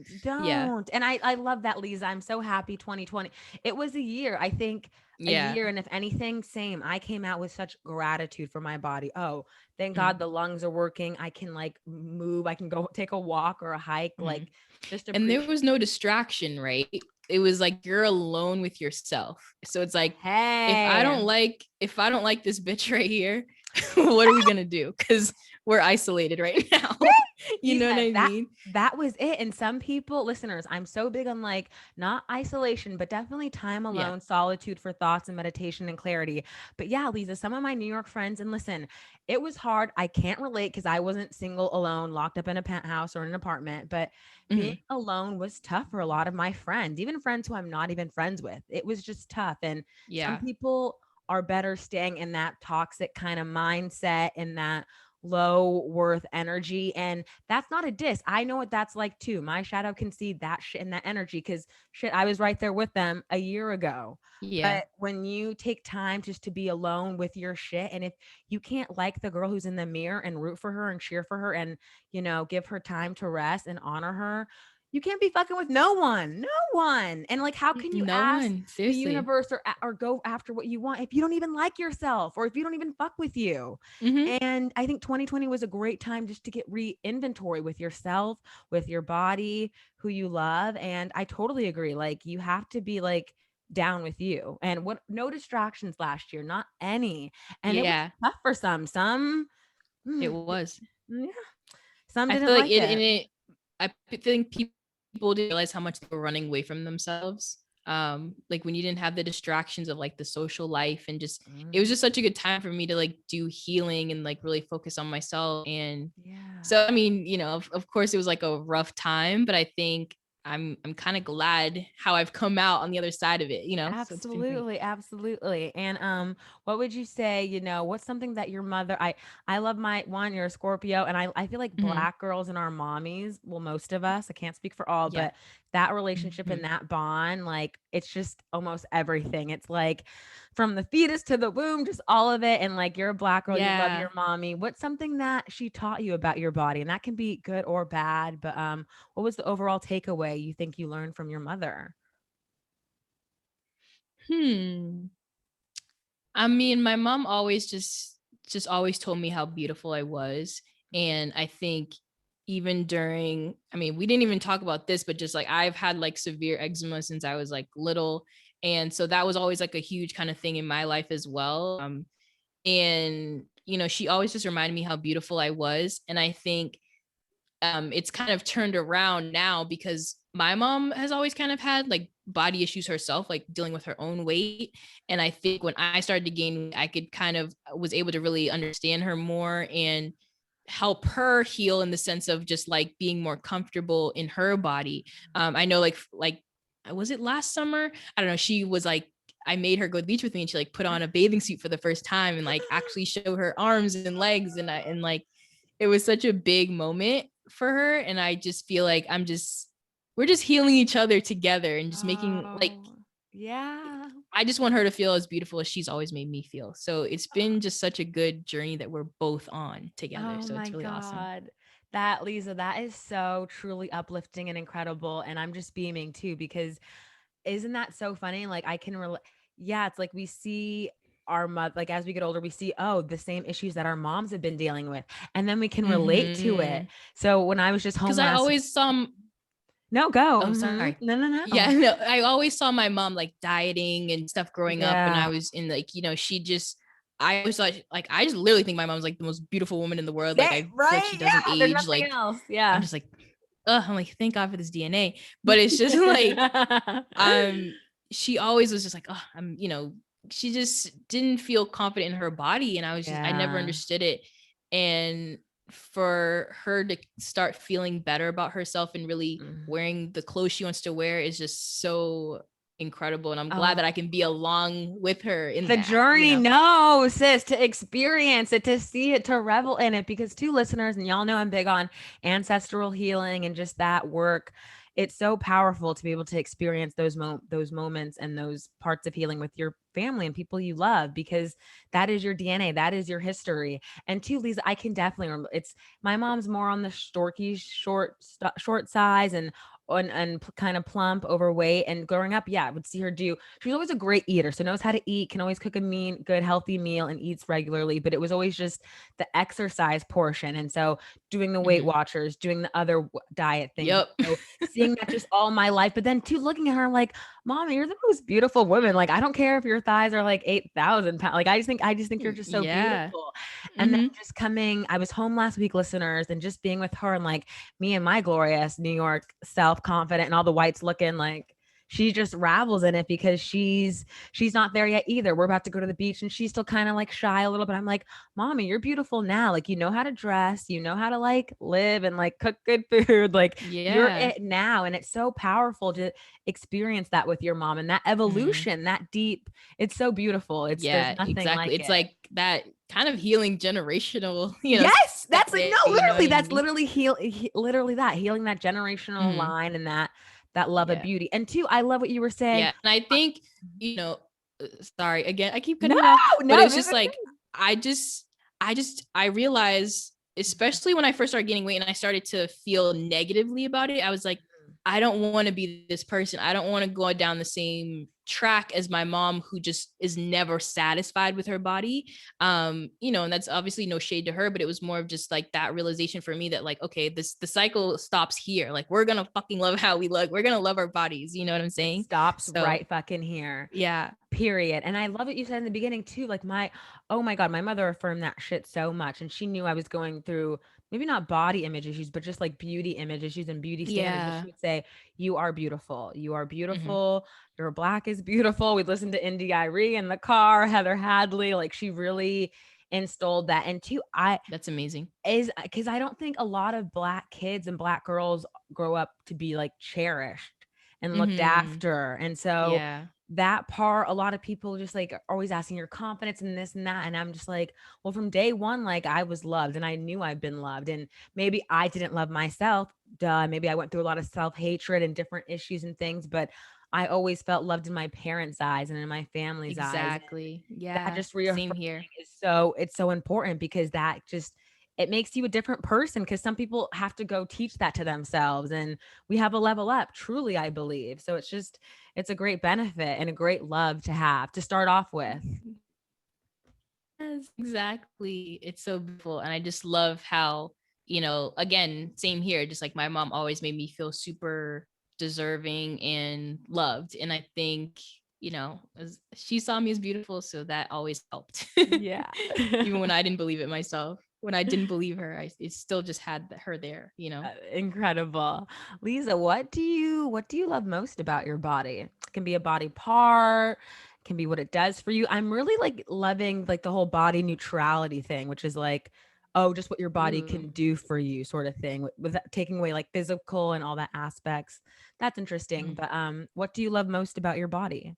Yeah. Don't. And I love that, Leeza. I'm so happy 2020. It was a year, I think, a Yeah. year. And if anything, same. I came out with such gratitude for my body. Oh, thank Mm. God the lungs are working. I can like move. I can go take a walk or a hike. Like, just and there was no distraction, right? It was like you're alone with yourself. So it's like, hey, if I don't like this bitch right here, what are we gonna do? Because we're isolated right now. You know what I mean? That was it. And some people, listeners, I'm so big on like not isolation, but definitely time alone, solitude for thoughts and meditation and clarity. But yeah, Leeza, some of my New York friends, and listen, it was hard. I can't relate because I wasn't single, alone, locked up in a penthouse or in an apartment, but being alone was tough for a lot of my friends, even friends who I'm not even friends with. It was just tough. And some people are better staying in that toxic kind of mindset, in that low worth energy. And that's not a diss. I know what that's like too. My shadow can see that shit and that energy because shit, I was right there with them a year ago. Yeah. But when you take time just to be alone with your shit, and if you can't like the girl who's in the mirror and root for her and cheer for her and, you know, give her time to rest and honor her, you can't be fucking with no one. And like, how can you ask the universe or go after what you want if you don't even like yourself, or if you don't even fuck with you? And I think 2020 was a great time just to get re-inventory with yourself, with your body, who you love. And I totally agree. Like, you have to be like down with you, and what, no distractions last year, not any. And it was tough for some. It was. Yeah. Some I didn't feel like like it, it. and it, I think people didn't realize how much they were running away from themselves. Like when you didn't have the distractions of like the social life, and just it was just such a good time for me to like do healing and like really focus on myself. And so I mean, you know, of course it was like a rough time, but I think I'm kind of glad how I've come out on the other side of it, you know. Absolutely, absolutely. And what would you say, you know, what's something that your mother, I love my one, you're a Scorpio, and I feel like Black girls and our mommies, well, most of us, I can't speak for all, but that relationship and that bond, like it's just almost everything. It's like from the fetus to the womb, just all of it. And like, you're a Black girl, you love your mommy. What's something that she taught you about your body? And that can be good or bad, but what was the overall takeaway you think you learned from your mother? I mean, my mom always just always told me how beautiful I was. And I think even during, I mean, we didn't even talk about this, but just like I've had like severe eczema since I was like little. And so that was always like a huge kind of thing in my life as well. And you know, she always just reminded me how beautiful I was. And I think it's kind of turned around now because my mom has always kind of had like body issues herself, like dealing with her own weight. And I think when I started to gain, I could kind of was able to really understand her more and help her heal in the sense of just like being more comfortable in her body. I know like was it last summer? I don't know. She was like, I made her go to the beach with me, and she like put on a bathing suit for the first time and like actually show her arms and legs, and like it was such a big moment for her. And I just feel like we're just healing each other together and just making like, I just want her to feel as beautiful as she's always made me feel. So it's been just such a good journey that we're both on together. So it's really awesome. That, Leeza, that is so truly uplifting and incredible. And I'm just beaming too, because isn't that so funny? Like, I can relate. Yeah, it's like we see our mother, like as we get older, we see, oh, the same issues that our moms have been dealing with. And then we can relate to it. So when I was just home because I always saw no, go. Oh, sorry. No. Yeah, no, I always saw my mom like dieting and stuff growing up, and I was in like, you know, I always thought like, I just literally think my mom's like the most beautiful woman in the world. Like I feel like she doesn't age. Like else. I'm just like, I'm like, thank God for this DNA. But it's just like, she always was just like, oh, I'm, you know, she just didn't feel confident in her body, and I never understood it. And for her to start feeling better about herself and really wearing the clothes she wants to wear is just so incredible. And I'm glad that I can be along with her in the that, journey. No, sis, to experience it, to see it, to revel in it. Because two listeners, and y'all know I'm big on ancestral healing and just that work. It's so powerful to be able to experience those moments and those parts of healing with your family and people you love, because that is your DNA, that is your history. And two, Leeza, I can definitely remember. It's my mom's more on the storky, short size, and kind of plump, overweight. And growing up, yeah, I would see her do. She was always a great eater, so knows how to eat, can always cook a mean, good, healthy meal, and eats regularly. But it was always just the exercise portion, and so doing the Weight Watchers, doing the other diet things. Yep. So seeing that just all my life, but then too looking at her, I'm like, Mama, you're the most beautiful woman. Like, I don't care if your thighs are like 8,000 pounds. Like, I just think you're just so beautiful. And then just coming, I was home last week, listeners, and just being with her and like me and my glorious New York self-confident and all the whites looking like she just ravels in it, because she's not there yet either. We're about to go to the beach and she's still kind of like shy a little bit. I'm like, Mommy, you're beautiful now. Like, you know how to dress, you know how to like live and like cook good food. Like you're it now. And it's so powerful to experience that with your mom and that evolution, that deep. It's so beautiful. There's nothing exactly. like It's it. like that kind of healing generational, Yes, that's like, no, literally, that's I mean? literally literally that healing that generational line and that love of beauty. And two, I love what you were saying. Yeah. And I think, sorry, again, I keep cutting No, you off, but no, it's just like, I realized, especially when I first started gaining weight and I started to feel negatively about it, I was like, I don't want to be this person. I don't want to go down the same track as my mom, who just is never satisfied with her body. And that's obviously no shade to her, but it was more of just like that realization for me that like, okay, the cycle stops here. Like, we're going to fucking love how we look. We're going to love our bodies. You know what I'm saying? It stops right fucking here. Yeah. Period. And I love what you said in the beginning too. Like oh my God, my mother affirmed that shit so much. And she knew I was going through maybe not body image issues, but just like beauty image issues and beauty standards. But she would say, you are beautiful. You are beautiful. Your black is beautiful. We'd listen to Indy Irie in the car, Heather Hadley. Like, she really installed that. And two, that's amazing. Is because I don't think a lot of black kids and black girls grow up to be like cherished and looked after. And so that part, a lot of people just like are always asking your confidence and this and that. And I'm just like, well, from day one, like, I was loved and I knew I'd been loved. And maybe I didn't love myself. Duh. Maybe I went through a lot of self-hatred and different issues and things, but I always felt loved in my parents' eyes and in my family's eyes. Exactly. Yeah. That just same here. It's so important, because that just, it makes you a different person, because some people have to go teach that to themselves, and we have a level up, truly, I believe. So it's a great benefit and a great love to have to start off with. Yes, exactly. It's so beautiful. And I just love how, again, same here, just like my mom always made me feel super deserving and loved. And I think, she saw me as beautiful, so that always helped. Yeah. Even when I didn't believe it myself. When I didn't believe her, it still just had her there, Incredible. Leeza, what do you love most about your body? It can be a body part, can be what it does for you. I'm really like loving like the whole body neutrality thing, which is like, oh, just what your body can do for you, sort of thing, with taking away like physical and all that aspects. That's interesting. But what do you love most about your body?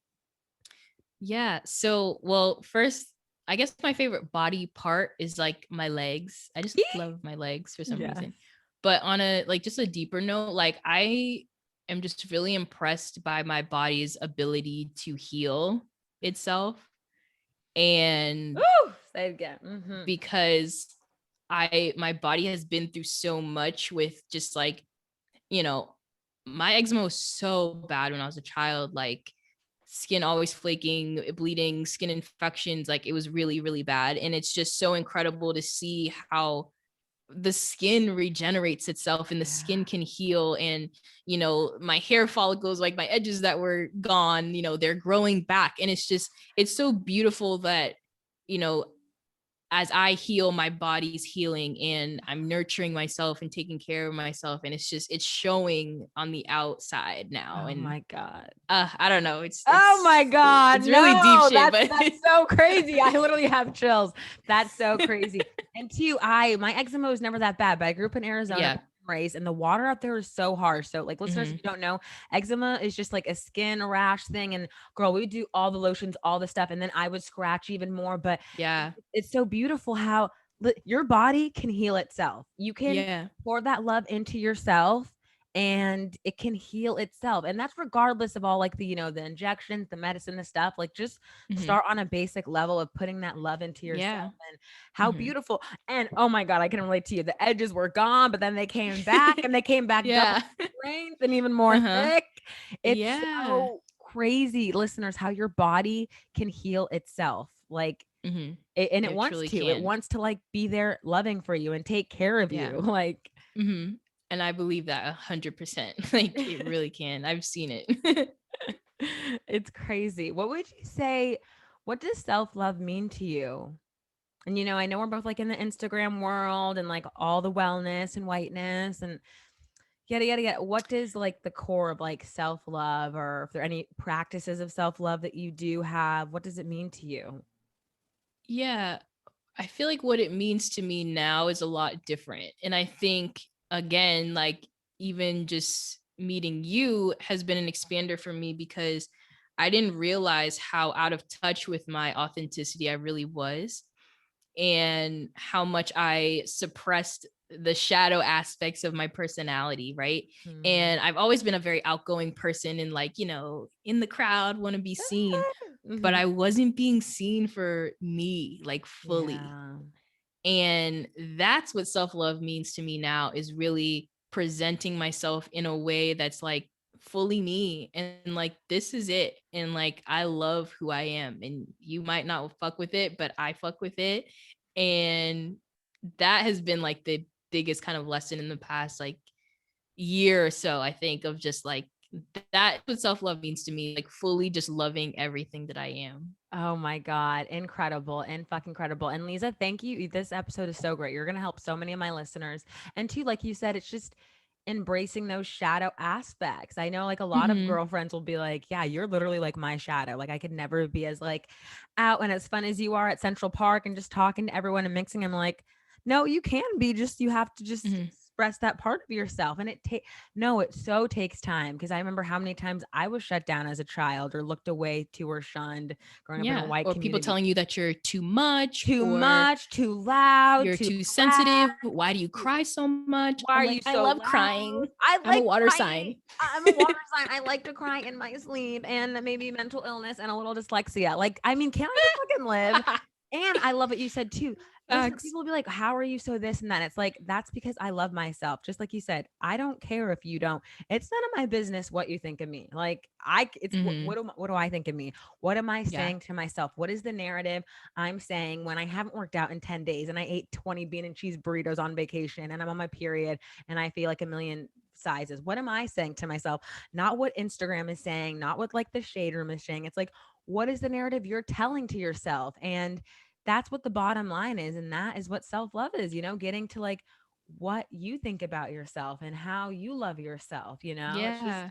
Yeah. So, well, first, I guess my favorite body part is like my legs. I just love my legs for some reason. But on a like just a deeper note, like, I am just really impressed by my body's ability to heal itself. And say it again. Because my body has been through so much with just like, my eczema was so bad when I was a child, like skin always flaking, bleeding, skin infections, like it was really, really bad. And it's just so incredible to see how the skin regenerates itself and the skin can heal. And, my hair follicles, like my edges that were gone, they're growing back. And it's so beautiful that, as I heal, my body's healing and I'm nurturing myself and taking care of myself. And it's showing on the outside now. Oh and my God. I don't know. It's oh my God. It's really deep shit, that's so crazy. I literally have chills. That's so crazy. And two, my eczema was never that bad, but I grew up in Arizona. Yeah. race, and the water out there is so harsh. So, like, listeners, if Mm-hmm. you don't know, eczema is just like a skin rash thing. And girl, we would do all the lotions, all the stuff, and then I would scratch even more. But Yeah. it's so beautiful how your body can heal itself. You can Yeah. pour that love into yourself and it can heal itself. And that's regardless of all like the, the injections, the medicine, the stuff. Like just Mm-hmm. start on a basic level of putting that love into Yeah. yourself. And how Mm-hmm. beautiful. And oh my God, I can relate to you. The edges were gone, but then they came back and they came back double Yeah. strength and even more Uh-huh. thick. It's Yeah. so crazy, listeners, how your body can heal itself. Like, Mm-hmm. and it It wants truly to. It can. wants to like be there loving for you and take care of Yeah. you. Like Mm-hmm. And I believe that 100%. Like it really can. I've seen it. it's crazy. What would you say? What does self-love mean to you? And I know we're both like in the Instagram world and like all the wellness and whiteness and yada yada yada. What does like the core of like self-love, or if there are any practices of self-love that you do have, what does it mean to you? Yeah. I feel like what it means to me now is a lot different. And I think, again, like even just meeting you has been an expander for me because I didn't realize how out of touch with my authenticity I really was and how much I suppressed the shadow aspects of my personality, right? Mm. And I've always been a very outgoing person and like, in the crowd, want to be seen, but Mhm. I wasn't being seen for me like fully. Yeah. And that's what self-love means to me now is really presenting myself in a way that's like fully me and like this is it and like I love who I am and you might not fuck with it but I fuck with it. And that has been like the biggest kind of lesson in the past like year or so, I think, of just like that's what self-love means to me, like fully just loving everything that I am. Oh my God. Incredible and fucking incredible. And Leeza, thank you. This episode is so great. You're going to help so many of my listeners. And too, like you said, it's just embracing those shadow aspects. I know like a lot of Mm-hmm. girlfriends will be like, yeah, you're literally like my shadow. Like I could never be as like out and as fun as you are at Central Park and just talking to everyone and mixing. I'm like, no, you can be, just you have to just Mm-hmm. express that part of yourself. And no, it so takes time because I remember how many times I was shut down as a child or looked away to or shunned growing up in a Yeah. white Or people community. telling you that you're too much Too or much, too loud, you're too too loud. sensitive. Why do you cry so much? Why I'm are like, you I so love loud? crying. I I'm a like water crying. sign. I'm a water sign. I like to cry in my sleep and maybe mental illness and a little dyslexia. Like, I mean, can I just fucking live? And I love what you said too. Listen, Facts. people will be like, how are you so this and that? It's like, that's because I love myself. Just like you said, I don't care if you don't. It's none of my business what you think of me. Like, it's Mm-hmm. what do I think of me? What am I Yeah. saying to myself? What is the narrative I'm saying when I haven't worked out in 10 days and I ate 20 bean and cheese burritos on vacation and I'm on my period and I feel like a million sizes? What am I saying to myself? Not what Instagram is saying, not what like the shade room is saying. It's like, what is the narrative you're telling to yourself? And that's what the bottom line is. And that is what self love is, getting to like what you think about yourself and how you love yourself. It's just, Yeah.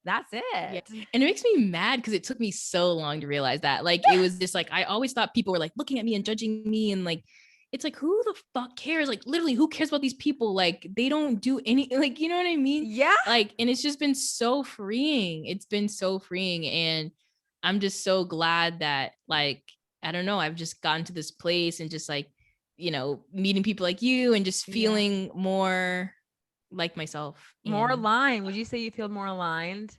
that's Yeah. it. And it makes me mad because it took me so long to realize that. Like, it was just like, I always thought people were like looking at me and judging me. And like, it's like, who the fuck cares? Like, literally, who cares about these people? Like, they don't do any, like, you know what I mean? Yeah. Like, and it's just been so freeing. It's been so freeing. And I'm just so glad that, like, I don't know, I've just gotten to this place and just like, meeting people like you and just Yeah. feeling more like myself. More And aligned. Would you say you feel more aligned?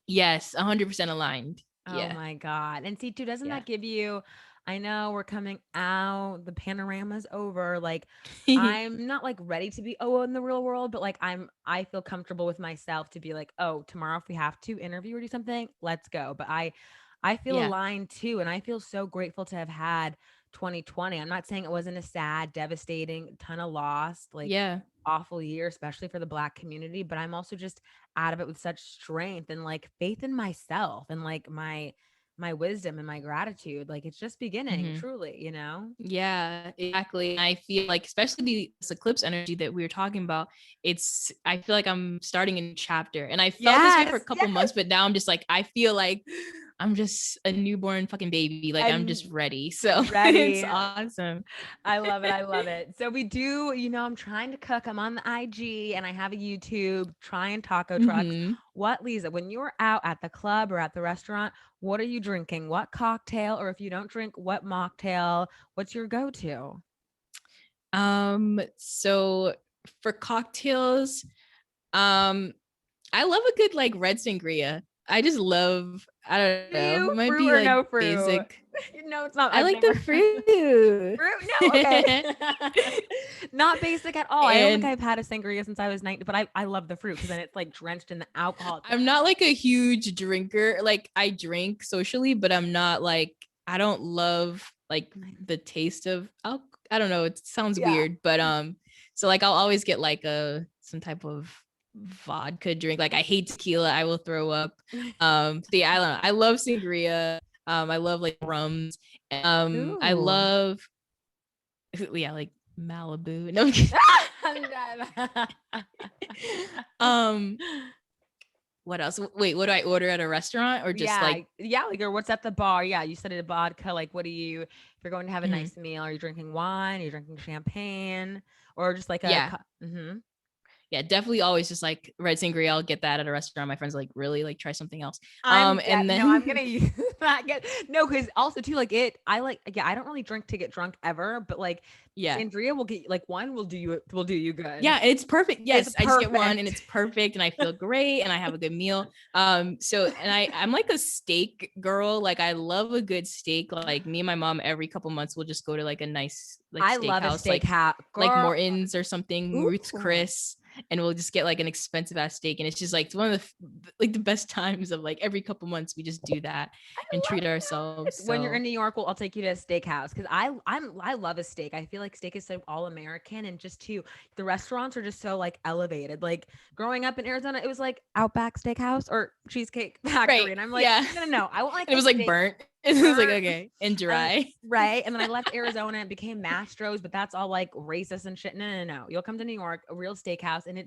yes, 100% aligned. Oh Yeah. my God. And see, too, doesn't Yeah. that give you, I know we're coming out, the panorama's over. Like, I'm not like ready to be, oh, in the real world, but like, I feel comfortable with myself to be like, oh, tomorrow, if we have to interview or do something, let's go. But I feel Yeah. aligned too. And I feel so grateful to have had 2020. I'm not saying it wasn't a sad, devastating, ton of loss, like Yeah. awful year, especially for the Black community. But I'm also just out of it with such strength and like faith in myself and like my wisdom and my gratitude. Like it's just beginning, Mhm. truly. Yeah, exactly. I feel like, especially this eclipse energy that we were talking about, I feel like I'm starting a new chapter. And I felt this way for a Yes, couple yes. months, but now I'm just like, I feel like I'm just a newborn fucking baby. Like I'm just And ready. So it's ready. awesome. I love it. I love it. So we do, I'm trying to cook. I'm on the IG and I have a YouTube trying taco trucks. Hmm. What, Leeza, when you're out at the club or at the restaurant, what are you drinking? What cocktail? Or if you don't drink, what mocktail? What's your go-to? So for cocktails, um, I love a good like red sangria. I just love, I don't Do know, you it might fruit be or like no fruit? basic. No, it's not. I I've like the never. fruit. Fruit? No, okay. Not basic at all. I don't think And I've had a sangria since I was 19, but I love the fruit because then it's like drenched in the alcohol at the I'm not end. like a huge drinker. Like I drink socially, but I'm not like, I don't love like the taste of alcohol. I don't know. It sounds Yeah. weird, but so like I'll always get like some type of vodka drink. Like I hate tequila. I will throw up. So yeah, I don't know. I love sangria. I love like rums. I Ooh. love yeah, like Malibu. No, I'm kidding. um, what else? Wait, what do I order at a restaurant or just Yeah, like yeah, like or what's at the bar? Yeah, you said it a vodka. Like, what do you if you're going to have a mhm. nice meal? Are you drinking wine? Are you drinking champagne? Or just like a Yeah. mm-hmm. Yeah, definitely always just like red sangria. I'll get that at a restaurant. My friends are like, really, like try something else. And I'm then gonna use that. No, because also too, like I like yeah, I don't really drink to get drunk ever, but like yeah. sangria will get like one will do you good. Yeah, it's perfect. It's Yes, I just get one and perfect. it's perfect and I feel great and I have a good meal. So and I'm like a steak girl. Like I love a good steak. Like me and my mom every couple months we'll just go to like a nice like I love a steakhouse, steakhouse, like girl. Morton's or something, Ruth's Ooh. Chris, and we'll just get like an expensive ass steak. And it's just like one of like the best times of like every couple months we just do that I and love treat ourselves. that. When you're So in New York, I'll take you to a steakhouse because I love a steak. I feel like steak is so all American and just too the restaurants are just so like elevated. Like growing up in Arizona, it was like Outback Steakhouse or Cheesecake Factory, right. and I'm like, Yeah. no, no, no. I want like And it a was like steak burnt. It was like burnt. okay. And And dry. right. And then I left Arizona and became Mastro's, but that's all like racist and shit. No, no, no. You'll come to New York, a real steakhouse, and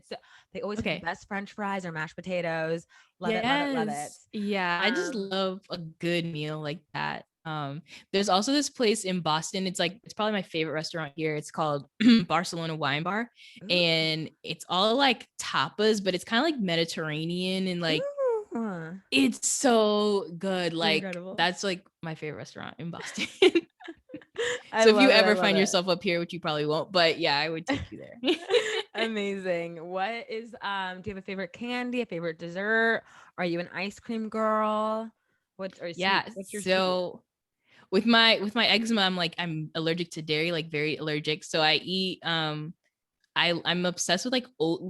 they always have the Okay. best French fries or mashed potatoes. Love it, love it, love it. Yes. Yeah. I just Um, love a good meal like that. There's also this place in Boston. It's like it's probably my favorite restaurant here. It's called Barcelona Wine Bar. ooh, And it's all like tapas, but it's kind of like Mediterranean and like ooh. it's so good. Like Incredible. that's like my favorite restaurant in Boston. I So if you love it. I ever love find it. yourself up here, which you probably won't, but yeah, I would take you there. Amazing. What is do you have a favorite candy, a favorite dessert? Are you an ice cream girl? What's or sweet? Yeah. What's your sweet? So with my eczema, I'm allergic to dairy, like very allergic. So I eat I'm obsessed with like oat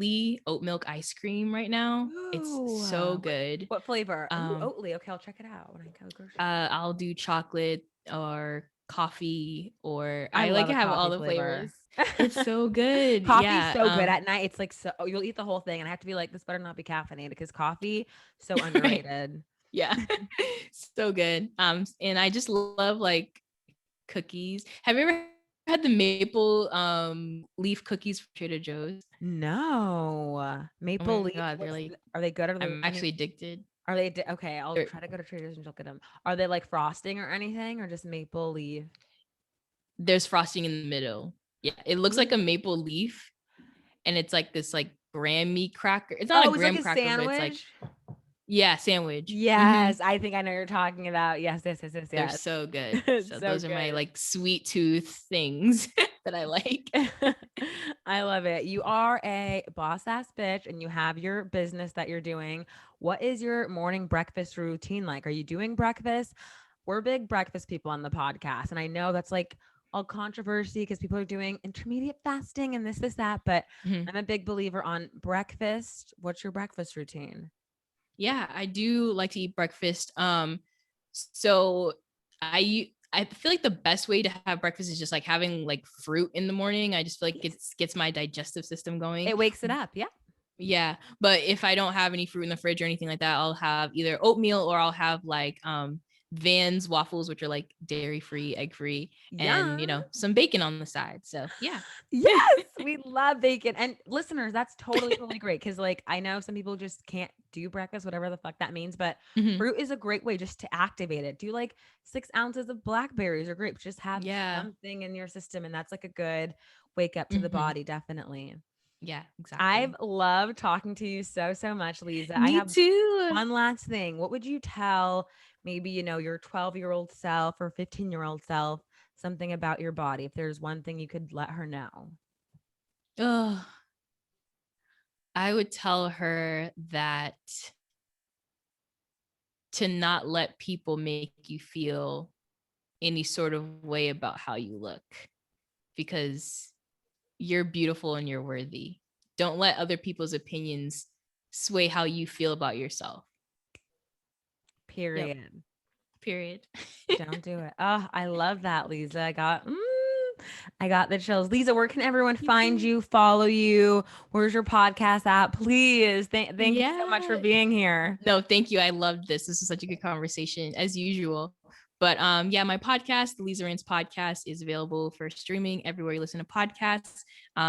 milk ice cream right now. It's Ooh, so good. what flavor? Ooh, Um Oatly. Okay, I'll check it out when I go grocery shopping. I'll do chocolate or coffee or I I like love to a have all coffee the flavor. flavors. It's so good. Coffee's Yeah. so good at night. It's like so you'll eat the whole thing, and I have to be like, this better not be caffeinated because coffee so Right. underrated. Yeah. So good. And I just love like cookies. Have you ever had the maple leaf cookies from Trader Joe's? No, Oh maple my leaf. god, they're like Are they good? Are they I'm any? actually addicted. Are they okay? I'll They're, try to go to Trader's and look at them. Are they like frosting or anything, or just maple leaf? there's frosting in the middle. Yeah, it looks like a Ooh. maple leaf and it's like this like graham cracker. It's not a Oh, it's like graham a cracker, but it's like sandwich. yeah, sandwich. Yes, I think I know what you're talking about. Yes, yes, yes, yes, They're yes. so good. It's So so those are my good. like sweet tooth things that I like. I love it. You are a boss ass bitch and you have your business that you're doing. What is your morning breakfast routine like? Are you doing breakfast? We're big breakfast people on the podcast. And I know that's like all controversy because people are doing intermediate fasting and this, that. But Mhm. I'm a big believer on breakfast. What's your breakfast routine? Yeah, I do like to eat breakfast. So I feel like the best way to have breakfast is just like having like fruit in the morning. I just feel like Yes. it gets my digestive system going. It wakes it up. Yeah. Yeah, but if I don't have any fruit in the fridge or anything like that, I'll have either oatmeal or I'll have like Van's waffles, which are like dairy free, egg free, and Yeah. some bacon on the side. So yeah. Yes, we love bacon. And listeners, that's totally great because, like, I know some people just can't do breakfast, whatever the fuck that means, but Mhm. fruit is a great way just to activate it. Do like 6 ounces of blackberries or grapes, just have Yeah. something in your system. And that's like a good wake up to the Mhm. body, definitely. Yeah, exactly. I've loved talking to you so much, Leeza. I Me have too. one last thing. What would you tell maybe, your 12-year-old self or 15-year-old self something about your body? If there's one thing you could let her know. Oh, I would tell her that to not let people make you feel any sort of way about how you look, because you're beautiful and you're worthy. Don't let other people's opinions sway how you feel about yourself. Yep. Period. Period. Don't do it. Oh, I love that, Leeza. I got the chills. Leeza, where can everyone find you, follow you? Where's your podcast at? Please. Thank you so much for Yeah. being here. No, thank you. I loved this. This was such a good conversation as usual. But yeah, my podcast, the Leeza Rants podcast, is available for streaming everywhere you listen to podcasts.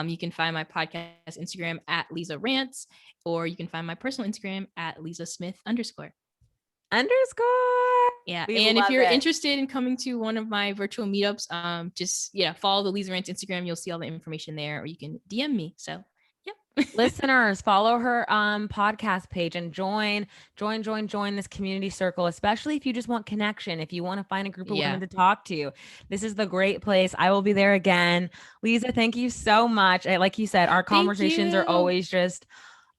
You can find my podcast Instagram at Leeza Rants, or you can find my personal Instagram at Leeza Smith _. Underscore. Yeah. We And if love you're it. interested in coming to one of my virtual meetups, just follow the Leeza Rants Instagram. You'll see all the information there, or you can DM me. So yeah. Listeners, follow her podcast page and join this community circle, especially if you just want connection, if you want to find a group of women Yeah. to talk to. This is the great place. I will be there again. Leeza, thank you so much. Like you said, our Thank conversations are you. always just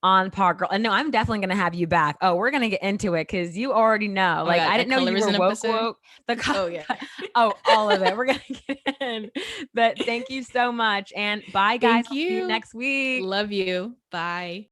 on par, girl. And no, I'm definitely gonna have you back. Oh, we're gonna get into it because you already know. Oh my Like, God, I a didn't know you were colorism woke episode. woke. Oh yeah. Oh, all of it. We're gonna get in. But thank you so much. And bye, guys. Thank I'll see you you. next week. Love you. Bye.